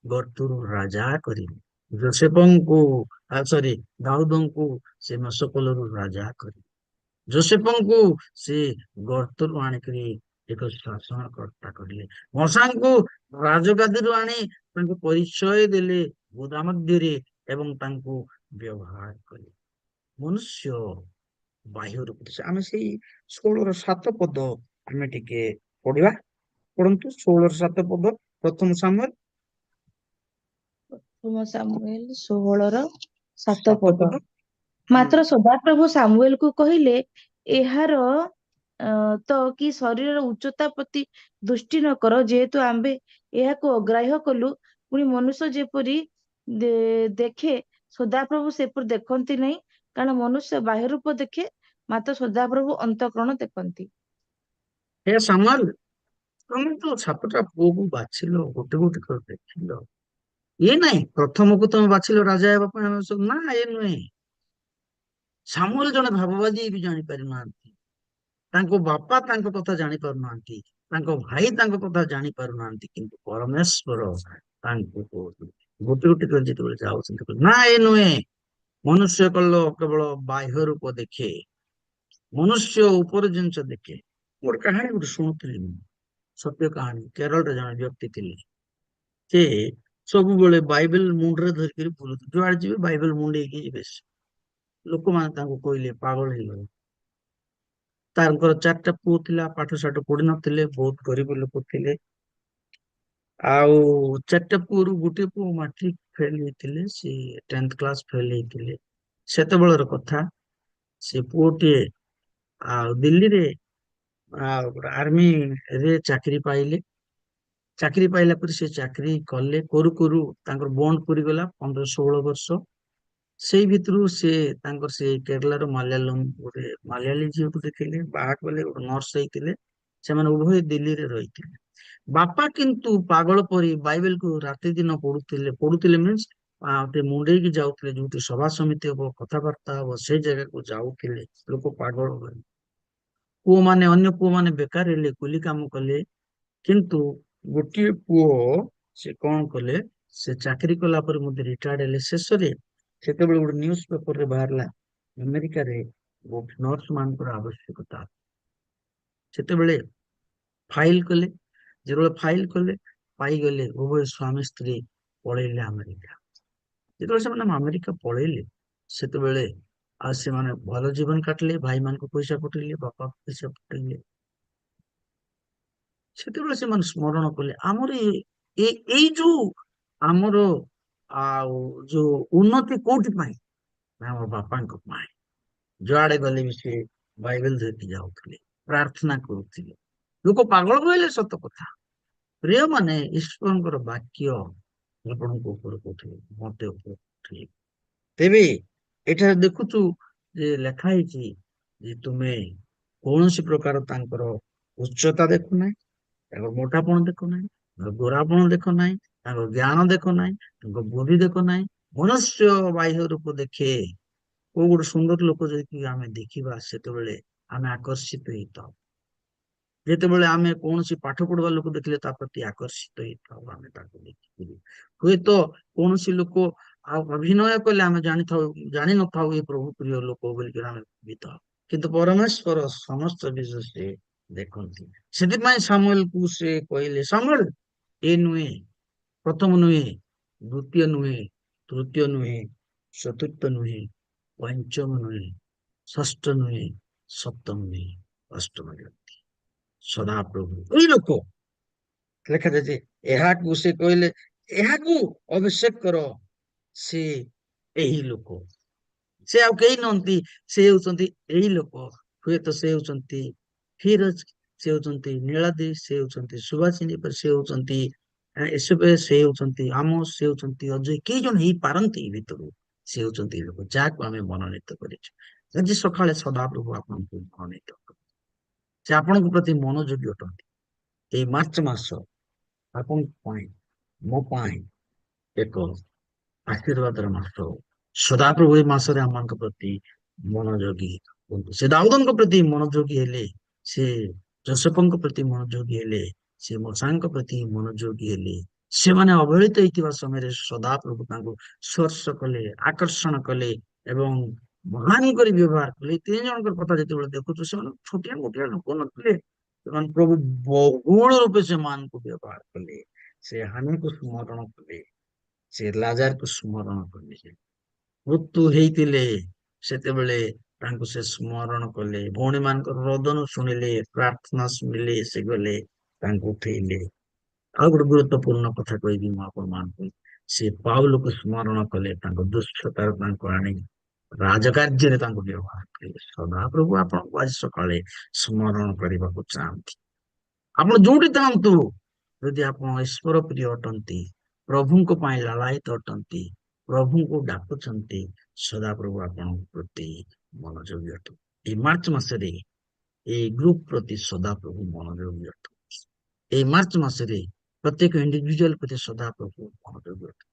ଗର୍ତ୍ତରୁ ରାଜା କରିବେ, ଯୋସେଫଙ୍କୁ ସରି ଦାଉଦଙ୍କୁ ସେ ମେଷପୋଲରୁ ରାଜା କରିବେ, ଯୋସେଫଙ୍କୁ ସେ ଗର୍ତ୍ତରୁ ଆଣିକରି ଏକ ଶାସନକର୍ତ୍ତା କରିଲେ, ମଶାଙ୍କୁ ରାଜଗାଦିରୁ ଆଣି ତାଙ୍କୁ ପରିଚୟ ଦେଲେ ବୁଦା ମଧ୍ୟରେ ଏବଂ ତାଙ୍କୁ ବ୍ୟବହାର କଲେ। ମନୁଷ୍ୟ ବାହ୍ୟ ରୂପରେ, ଆମେ ସେଇ 16 ର 7 ପଦ ଆମେ ଟିକେ ପଢିବା, ପଢନ୍ତୁ 16 ର 7 ପଦ, ପ୍ରଥମ ସାମୁଏଲ ପ୍ରଥମ ସାମୁଏଲ 16 ର 7 7 ପଦ। ପଦ। ମାତ୍ର ସଦାପ୍ରଭୁ ସାମୁଏଲକୁ କହିଲେ, ଏହାର ତ କି ଶରୀରର ଉଚ୍ଚତା ପ୍ରତି ଦୃଷ୍ଟି ନ କର, ଯେହେତୁ ଆମ୍ଭେ ଏହାକୁ ଅଗ୍ରାହ୍ୟ କଲୁ। ପୁଣି ମନୁଷ୍ୟ ଯେପରି ଦେଖେ, ସଦାପ୍ରଭୁ ସେପରି ଦେଖନ୍ତି ନାହିଁ, କାରଣ ମନୁଷ୍ୟ ବାହ୍ୟ ରୂପ ଦେଖେ, ମାତ୍ର ସଦାପ୍ରଭୁ ଅନ୍ତଃକରଣ ଦେଖନ୍ତି। ହେ ସାମୁଏଲ, ତମେ ତ 7ଟା ପୁଅକୁ ବାଛିଲ, ଗୋଟେ ଗୋଟେ କରି ଦେଖିଲ। ଇଏ ନାଇଁ ପ୍ରଥମକୁ ତମେ ବାଛିଲ ରାଜା ହେବା ପାଇଁ, ଆମେ ସବୁ ନା, ଏ ନୁହେଁ। ସାମୁଏଲ ଜଣେ ଭାବବାଦୀ ବି ଜାଣିପାରିନାହାନ୍ତି। ତାଙ୍କ ବାପା ତାଙ୍କ କଥା ଜାଣି ପାରୁନାହାନ୍ତି, ତାଙ୍କ ଭାଇ ତାଙ୍କ କଥା ଜାଣି ପାରୁନାହାନ୍ତି, କିନ୍ତୁ ପରମେଶ୍ୱର ତାଙ୍କୁ କହୁଛନ୍ତି। ଗୋଟେ ଗୋଟେ କରି ଯେତେବେଳେ ଯାଉଛନ୍ତି, ନା ଏ ନୁହେଁ। ମନୁଷ୍ୟ କେବଳ ବାହ୍ୟ ରୂପ ଦେଖେ, ମନୁଷ୍ୟ ଉପର ଜିନିଷ ଦେଖେ। ଗୋଟେ କାହାଣୀ ଗୋଟେ ଶୁଣୁଥିଲି ମୁଁ, ସତ୍ୟ କାହାଣୀ। କେରଳରେ ଜଣେ ବ୍ୟକ୍ତି ଥିଲେ, ସେ ସବୁବେଳେ ବାଇବେଲ ମୁଣ୍ଡରେ ଧରିକିରି ବୁଲୁଥିଲେ, ଯୁଆଡେ ଯିବେ ବାଇବେଲ ମୁଣ୍ଡେଇକି ଯିବେ। ଲୋକମାନେ ତାଙ୍କୁ କହିଲେ ପାଗଳ ହେଇଗଲେ। ତାଙ୍କର 4ଟା ପୁଅ ଥିଲା, ପାଠ ସାଠ ପଢି ନଥିଲେ, ବହୁତ ଗରିବ ଲୋକ ଥିଲେ। ଆଉ 4ଟା ପୁଅରୁ ଗୋଟେ ପୁଅ ମାଟ୍ରିକ ଫେଲ ହେଇଥିଲେ, ସେ 10th କ୍ଲାସ ଫେଲ ହେଇଥିଲେ। ସେତେବେଳର କଥା। ସେ ପୁଅଟିଏ ଆଉ ଦିଲ୍ଲୀରେ ଆଉ ଆର୍ମିରେ ଚାକିରି ପାଇଲେ। ଚାକିରି ପାଇଲା ପରେ ସେ ଚାକିରି କଲେ, କରୁ କରୁ ତାଙ୍କର ବଣ୍ଡ ପୁରିଗଲା 15-16 ବର୍ଷ। ସେଇ ଭିତରୁ ସେ ତାଙ୍କର ସେ କେରଳାର ମାଲୟାଲମ ଗୋଟେ ମାଲୟାଲୀ ଝିଅକୁ ଦେଖିଲେ, ବାହା କଲେ, ଗୋଟେ ନର୍ସ ହେଇଥିଲେ। ସେମାନେ ଉଭୟ ଦିଲ୍ଲୀରେ ରହିଥିଲେ। ବାପା କିନ୍ତୁ ପାଗଳ ପରି ବାଇବେଲକୁ ରାତି ଦିନ ପଢୁଥିଲେ। ପଢୁଥିଲେ ମିନ୍ସ ଟିକେ ମୁଣ୍ଡେଇକି ଯାଉଥିଲେ, ଯୋଉଠି ସଭା ସମିତି ହବ, କଥାବାର୍ତ୍ତା ହବ, ସେଇ ଜାଗାକୁ ଯାଉଥିଲେ। ଲୋକ ପାଗଳ ହେଲେ। ଅନ୍ୟ ପୁଅମାନେ ବେକାର ହେଲେ, କୁଲି କାମ କଲେ। କିନ୍ତୁ ଗୋଟିଏ ପୁଅ, ସେ କଣ କଲେ, ସେ ଚାକିରି କଲା ପରେ ମଧ୍ୟ ରିଟାୟାର୍ଡ ହେଲେ। ଶେଷରେ ସେତେବେଳେ ଗୋଟେ ନ୍ୟୁଜ ପେପରରେ ବାହାରିଲା, ଆମେରିକାରେ ନର୍ସ ମାନଙ୍କର ଆବଶ୍ୟକତା। ସେତେବେଳେ ଫାଇଲ କଲେ, ଯେତେବେଳେ ଫାଇଲ କଲେ, ପାଇଗଲେ। ଉଭୟ ସ୍ୱାମୀ ସ୍ତ୍ରୀ ପଳେଇଲେ ଆମେରିକା। ଯେତେବେଳେ ସେମାନେ ଆମେରିକା ପଳେଇଲେ, ସେତେବେଳେ ଆଉ ସେମାନେ ଭଲ ଜୀବନ କାଟିଲେ। ଭାଇମାନଙ୍କୁ ପଇସା ପଠେଇଲେ, ବାପା ପଇସା ପଠେଇଲେ। ସେତେବେଳେ ସେମାନେ ସ୍ମରଣ କଲେ, ଆମର ଏଇ ଯୋଉ ଆମର ଆଉ ଯୋଉ ଉନ୍ନତି କୋଉଠି ପାଇଁ, ନା ଆମ ବାପାଙ୍କ ପାଇଁ। ଯୁଆଡେ ଗଲେ ବି ସେ ବାଇବେଲ ଧରିକି ଯାଉଥିଲେ, ପ୍ରାର୍ଥନା କରୁଥିଲେ। ଲୋକ ପାଗଳ କହିଲେ, ସତ କଥା। ପ୍ରିୟ ମାନେ, ଈଶ୍ୱରଙ୍କର ବାକ୍ୟ ଆପଣଙ୍କ ଉପରକୁ ଉଠିବ, ମତେ ଉପରକୁ ଉଠିବ। ତେବେ ଏଠାରେ ଦେଖୁଛୁ ଯେ ଲେଖା ହେଇଛି ଯେ ତୁମେ କୌଣସି ପ୍ରକାର ତାଙ୍କର ଉଚ୍ଚତା ଦେଖୁନାହିଁ, ତାଙ୍କ ମୋଟାପଣ ଦେଖୁନାହିଁ, ତାଙ୍କ ଗୋରାପଣ ଦେଖୁନାହିଁ, ତାଙ୍କ ଜ୍ଞାନ ଦେଖୁନାହିଁ, ତାଙ୍କ ବୁଦ୍ଧି ଦେଖୁନାହିଁ। ମନୁଷ୍ୟ ବାହ୍ୟ ରୂପ ଦେଖେ। କୋଉ ଗୋଟେ ସୁନ୍ଦର ଲୋକ ଯଦି ଆମେ ଦେଖିବା, ସେତେବେଳେ ଆମେ ଆକର୍ଷିତ ହେଇଥାଉ। ଯେତେବେଳେ ଆମେ କୌଣସି ପାଠ ପଢୁବା ଲୋକ ଦେଖିଲେ ତା ପ୍ରତି ଆକର୍ଷିତ ହେଇଥାଉ, ଆମେ ତାକୁ ଦେଖିକିରି। ହୁଏତ କୌଣସି ଲୋକ ଆଉ ଅଭିନୟ କଲେ ଆମେ ଜାଣିନଥାଉ ଏ ପ୍ରଭୁ ପ୍ରିୟ ଲୋକ ବୋଲିକି ଆମେ ଭାବିଥାଉ, କିନ୍ତୁ ପରମେଶ୍ୱର ସମସ୍ତ ବିଷୟ ସେ ଦେଖନ୍ତି। ସେଥିପାଇଁ ସାମୁଏଲକୁ ସେ କହିଲେ, ସାମୁଏଲ, ଏ ନୁହେଁ, ପ୍ରଥମ ନୁହେଁ, ଦ୍ଵିତୀୟ ନୁହେଁ, ତୃତୀୟ ନୁହେଁ, ଚତୁର୍ଥ ନୁହେଁ, ପଞ୍ଚମ ନୁହେଁ, ଷଷ୍ଠ ନୁହେଁ, ସପ୍ତମ ନୁହେଁ, ଅଷ୍ଟମ ବ୍ୟକ୍ତି ସଦାପ୍ରଭୁ। ଏଇ ଲୋକ ଲେଖାଯାଇଛି। ଏହାକୁ ସେ କହିଲେ, ଏହାକୁ ଅଭିଷେକ କର। ସେ ଏହି ଲୋକ, ସେ ଆଉ କେହି ନୁହନ୍ତି। ସେ ହେଉଛନ୍ତି ଏଇ ଲୋକ। ହୁଏତ ସେ ହେଉଛନ୍ତି ଫିରୋଜ, ସେ ହେଉଛନ୍ତି ନୀଳାଦ୍ରି, ସେ ହେଉଛନ୍ତି ସୁଭାଷିନୀ, ସେ ହେଉଛନ୍ତି ଏସବେ, ସେ ହେଉଛନ୍ତି ଆମୋସ, ସେ ହେଉଛନ୍ତି ଅଜୟ। କେହି ଜଣ ହେଇପାରନ୍ତି ଏଇ ଭିତରୁ। ସେ ହେଉଛନ୍ତି ଏଇ ଲୋକ ଯାହାକୁ ଆମେ ମନୋନୀତ କରିଛୁ। ଆଜି ସକାଳେ ସଦାପ୍ରଭୁ ଆପଣଙ୍କୁ ମନୋନୀତ କରୁ। ସେ ଆପଣଙ୍କ ପ୍ରତି ମନୋଯୋଗୀ ଅଟନ୍ତି। ଏଇ ମାର୍ଚ୍ଚ ମାସ ଆପଣଙ୍କ ପାଇଁ, ମୋ ପାଇଁ ଏକ ଆଶୀର୍ବାଦର ମାସ। ସଦାପ୍ରଭୁ ଏ ମାସରେ ଆମମାନଙ୍କ ପ୍ରତି ମନୋଯୋଗୀ ହୁଅନ୍ତୁ। ସେ ଦାଉଦଙ୍କ ପ୍ରତି ମନୋଯୋଗୀ ହେଲେ, ସେ ଯୋସେଫଙ୍କ ପ୍ରତି ମନୋଯୋଗୀ ହେଲେ, ସେ ମୋଶାଙ୍କ ପ୍ରତି ମନୋଯୋଗୀ ହେଲେ। ସେମାନେ ଅବହେଳିତ ହେଇଥିବା ସମୟରେ ସଦାପ୍ରଭୁ ତାଙ୍କୁ ସ୍ପର୍ଶ କଲେ, ଆକର୍ଷଣ କଲେ ଏବଂ ମହାନ କରି ବ୍ୟବହାର କଲେ। ଏ 3 ଜଣଙ୍କର କଥା ଯେତେବେଳେ ଦେଖୁଛୁ, ସେମାନେ ଛୋଟିଆ ମୋଟିଆ ଲୋକ ନଥିଲେ। ସେମାନେ ପ୍ରଭୁ ବହୁଳ ରୂପେ ସେମାନଙ୍କୁ ବ୍ୟବହାର କଲେ। ସେ ହାନିକୁ ସ୍ମରଣ କଲେ, ସେ ଲାଜାରକୁ ସ୍ମରଣ କଲେ। ମୃତ୍ୟୁ ହେଇଥିଲେ ସେତେବେଳେ ତାଙ୍କୁ ସେ ସ୍ମରଣ କଲେ। ଭଉଣୀ ମାନଙ୍କର ରୋଦନ ଶୁଣିଲେ, ପ୍ରାର୍ଥନା ଶୁଣିଲେ, ସେ ଗଲେ ତାଙ୍କୁ ଉଠେଇଲେ। ଆଉ ଗୋଟେ ଗୁରୁତ୍ୱପୂର୍ଣ୍ଣ କଥା କହିବି ମୁଁ ଆପଣମାନଙ୍କୁ। ସେ ପାଉଲକୁ ସ୍ମରଣ କଲେ, ତାଙ୍କ ଦୁଷ୍ଟତାରୁ ତାଙ୍କୁ ଆଣି ରାଜକାର୍ଯ୍ୟରେ ତାଙ୍କୁ ବ୍ୟବହାର କଲେ। ସଦାପ୍ରଭୁ ଆପଣଙ୍କୁ ଆଜି ସକାଳେ ସ୍ମରଣ କରିବାକୁ ଚାହାନ୍ତି। ଆପଣ ଯୋଉଠି ଥାଆନ୍ତୁ, ଯଦି ଆପଣ ଈଶ୍ୱର ପ୍ରିୟ ଅଟନ୍ତି, ପ୍ରଭୁଙ୍କ ପାଇଁ ଲାଳାୟିତ ଅଟନ୍ତି, ପ୍ରଭୁଙ୍କୁ ଡାକୁଛନ୍ତି, ସଦାପ୍ରଭୁ ଆପଣଙ୍କ ପ୍ରତି ମନୋଯୋଗୀ ଅଟନ୍ତି। ଏଇ ମାର୍ଚ୍ଚ ମାସରେ এই ଗ୍ରୁପ ପ୍ରତି ସଦାପ୍ରଭୁ ମନୋଯୋଗ ଦିଅନ୍ତୁ। এই ମାର୍ଚ୍ଚ ମାସରେ ପ୍ରତ୍ୟେକ ଇଣ୍ଡିଭିଜୁଆଲ ପ୍ରତି ସଦାପ୍ରଭୁ ମନୋଯୋଗ ଦିଅନ୍ତୁ।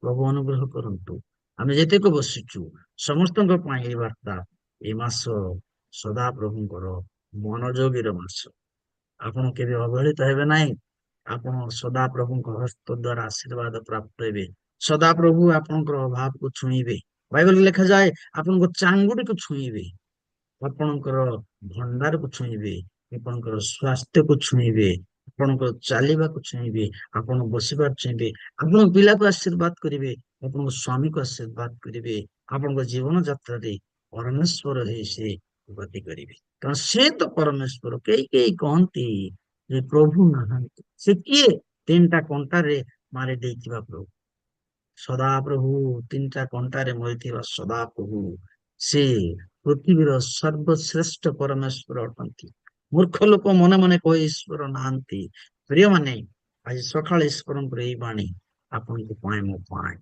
ପ୍ରଭୁ ଅନୁଗ୍ରହ କରନ୍ତୁ। ଆମେ ଯେତେକ ବସିଛୁ ସମସ୍ତଙ୍କ ପାଇଁ ଏହି ବାର୍ତ୍ତା, ଏ ମାସ ସଦାପ୍ରଭୁଙ୍କର ମନୋଯୋଗୀର ମାସ। ଆପଣ କେବେ ଅବହେଳିତ ହେବେ ନାହିଁ। ଆପଣ ସଦାପ୍ରଭୁଙ୍କ ହସ୍ତ ଦ୍ଵାରା ଆଶୀର୍ବାଦ ପ୍ରାପ୍ତ ହେବେ। ସଦାପ୍ରଭୁ ଆପଣଙ୍କର ଅଭାବକୁ ଛୁଇଁବେ। ବାଇବଲରେ ଲେଖାଯାଏ ଆପଣଙ୍କ ଚାଙ୍ଗୁଡିକୁ ଛୁଇଁବେ, ଆପଣଙ୍କର ଭଣ୍ଡାରକୁ ଛୁଇଁବେ, ଆପଣଙ୍କର ସ୍ୱାସ୍ଥ୍ୟକୁ ଛୁଇଁବେ, ଆପଣଙ୍କର ଚାଲିବାକୁ ଛୁଇଁବେ, ଆପଣ ବସିବାକୁ ଛୁଇଁବେ, ଆପଣଙ୍କ ପିଲାକୁ ଆଶୀର୍ବାଦ କରିବେ, ଆପଣଙ୍କ ସ୍ୱାମୀକୁ ଆଶୀର୍ବାଦ କରିବେ, ଆପଣଙ୍କ ଜୀବନ ଯାତ୍ରାରେ ପରମେଶ୍ୱର ହେଇ ସେ ଗତି କରିବେ। କାରଣ ସେ ତ ପରମେଶ୍ୱର। କେହି କେହି କହନ୍ତି ଯେ ପ୍ରଭୁ ନାହାନ୍ତି। ସେ କିଏ? ତିନିଟା କଣ୍ଟାରେ ମାରି ଦେଇଥିବା ପ୍ରଭୁ। ସଦାପ୍ରଭୁ ତିନିଟା କଣ୍ଟାରେ ମରିଥିବା ସଦାପ୍ରଭୁ ସେ ପୃଥିବୀର ସର୍ବଶ୍ରେଷ୍ଠ ପରମେଶ୍ୱର ଅଟନ୍ତି। ମୂର୍ଖ ଲୋକ ମନେ ମନେ କହି ଈଶ୍ୱର ନାହାନ୍ତି। ପ୍ରିୟମାନେ, ଆଜି ସକାଳେ ଈଶ୍ୱରଙ୍କର ଏଇ ବାଣୀ ଆପଣଙ୍କ ପାଇଁ, ମୋ ପାଇଁ।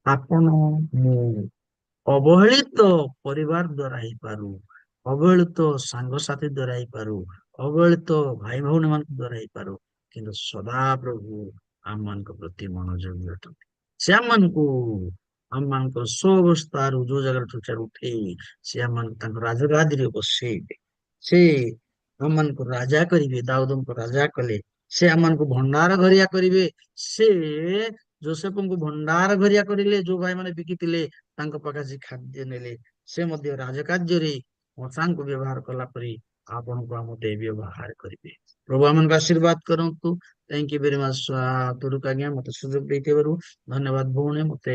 ଆପଣ ମୁଁ ଅବହେଳିତ ପରିବାର ଦ୍ଵାରା ହେଇପାରୁ, ଅବହେଳିତ ସାଙ୍ଗସାଥି ଦ୍ଵାରା ହେଇପାରୁ, ଅବହେଳିତ ଭାଇ ଭଉଣୀ ମାନଙ୍କ ଦ୍ଵାରା ହେଇପାରୁ, କିନ୍ତୁ ସଦାପ୍ରଭୁ ଆମମାନଙ୍କ ପ୍ରତି ମନୋଯୋଗୀ ଅଟନ୍ତି। ସେ ଆମମାନଙ୍କ ସ୍ୱ ଅବସ୍ଥାରୁ ଯୋଉ ଜାଗାରେ ଠୁଚାରୁ ଉଠେଇ ସେ ଆମମାନଙ୍କୁ ତାଙ୍କ ରାଜଗାଦିରେ ବସେଇବେ। ସେ ଆମମାନଙ୍କୁ ରାଜା କରିବେ। ଦାଉଦଙ୍କୁ ରାଜା କଲେ। ସେ ଆମମାନଙ୍କୁ ଭଣ୍ଡାର ଘରିଆ କରିବେ। ସେ ଯୋସେଫଙ୍କୁ ଭଣ୍ଡାର ଘରିଆ କରିଲେ। ଯୋଉ ଭାଇମାନେ ବିକିଥିଲେ ତାଙ୍କ ପାଖରେ ସେ ଖାଦ୍ୟ ନେଲେ। ସେ ମଧ୍ୟ ରାଜକାର୍ଯ୍ୟରେ ମଶାଙ୍କୁ ବ୍ୟବହାର କଲା ପରି ଆପଣଙ୍କୁ ଆମ ଦେହ ବ୍ୟବହାର କରିବେ। ପ୍ରଭୁ ଆମମାନଙ୍କୁ ଆଶୀର୍ବାଦ କରନ୍ତୁ। ଥ୍ୟାଙ୍କ ୟୁ ଭେରି ମଚ୍ ତୁରୁକ ଆଜ୍ଞା, ମତେ ସୁଯୋଗ ଦେଇଥିବାରୁ ଧନ୍ୟବାଦ ଭଉଣୀ। ମତେ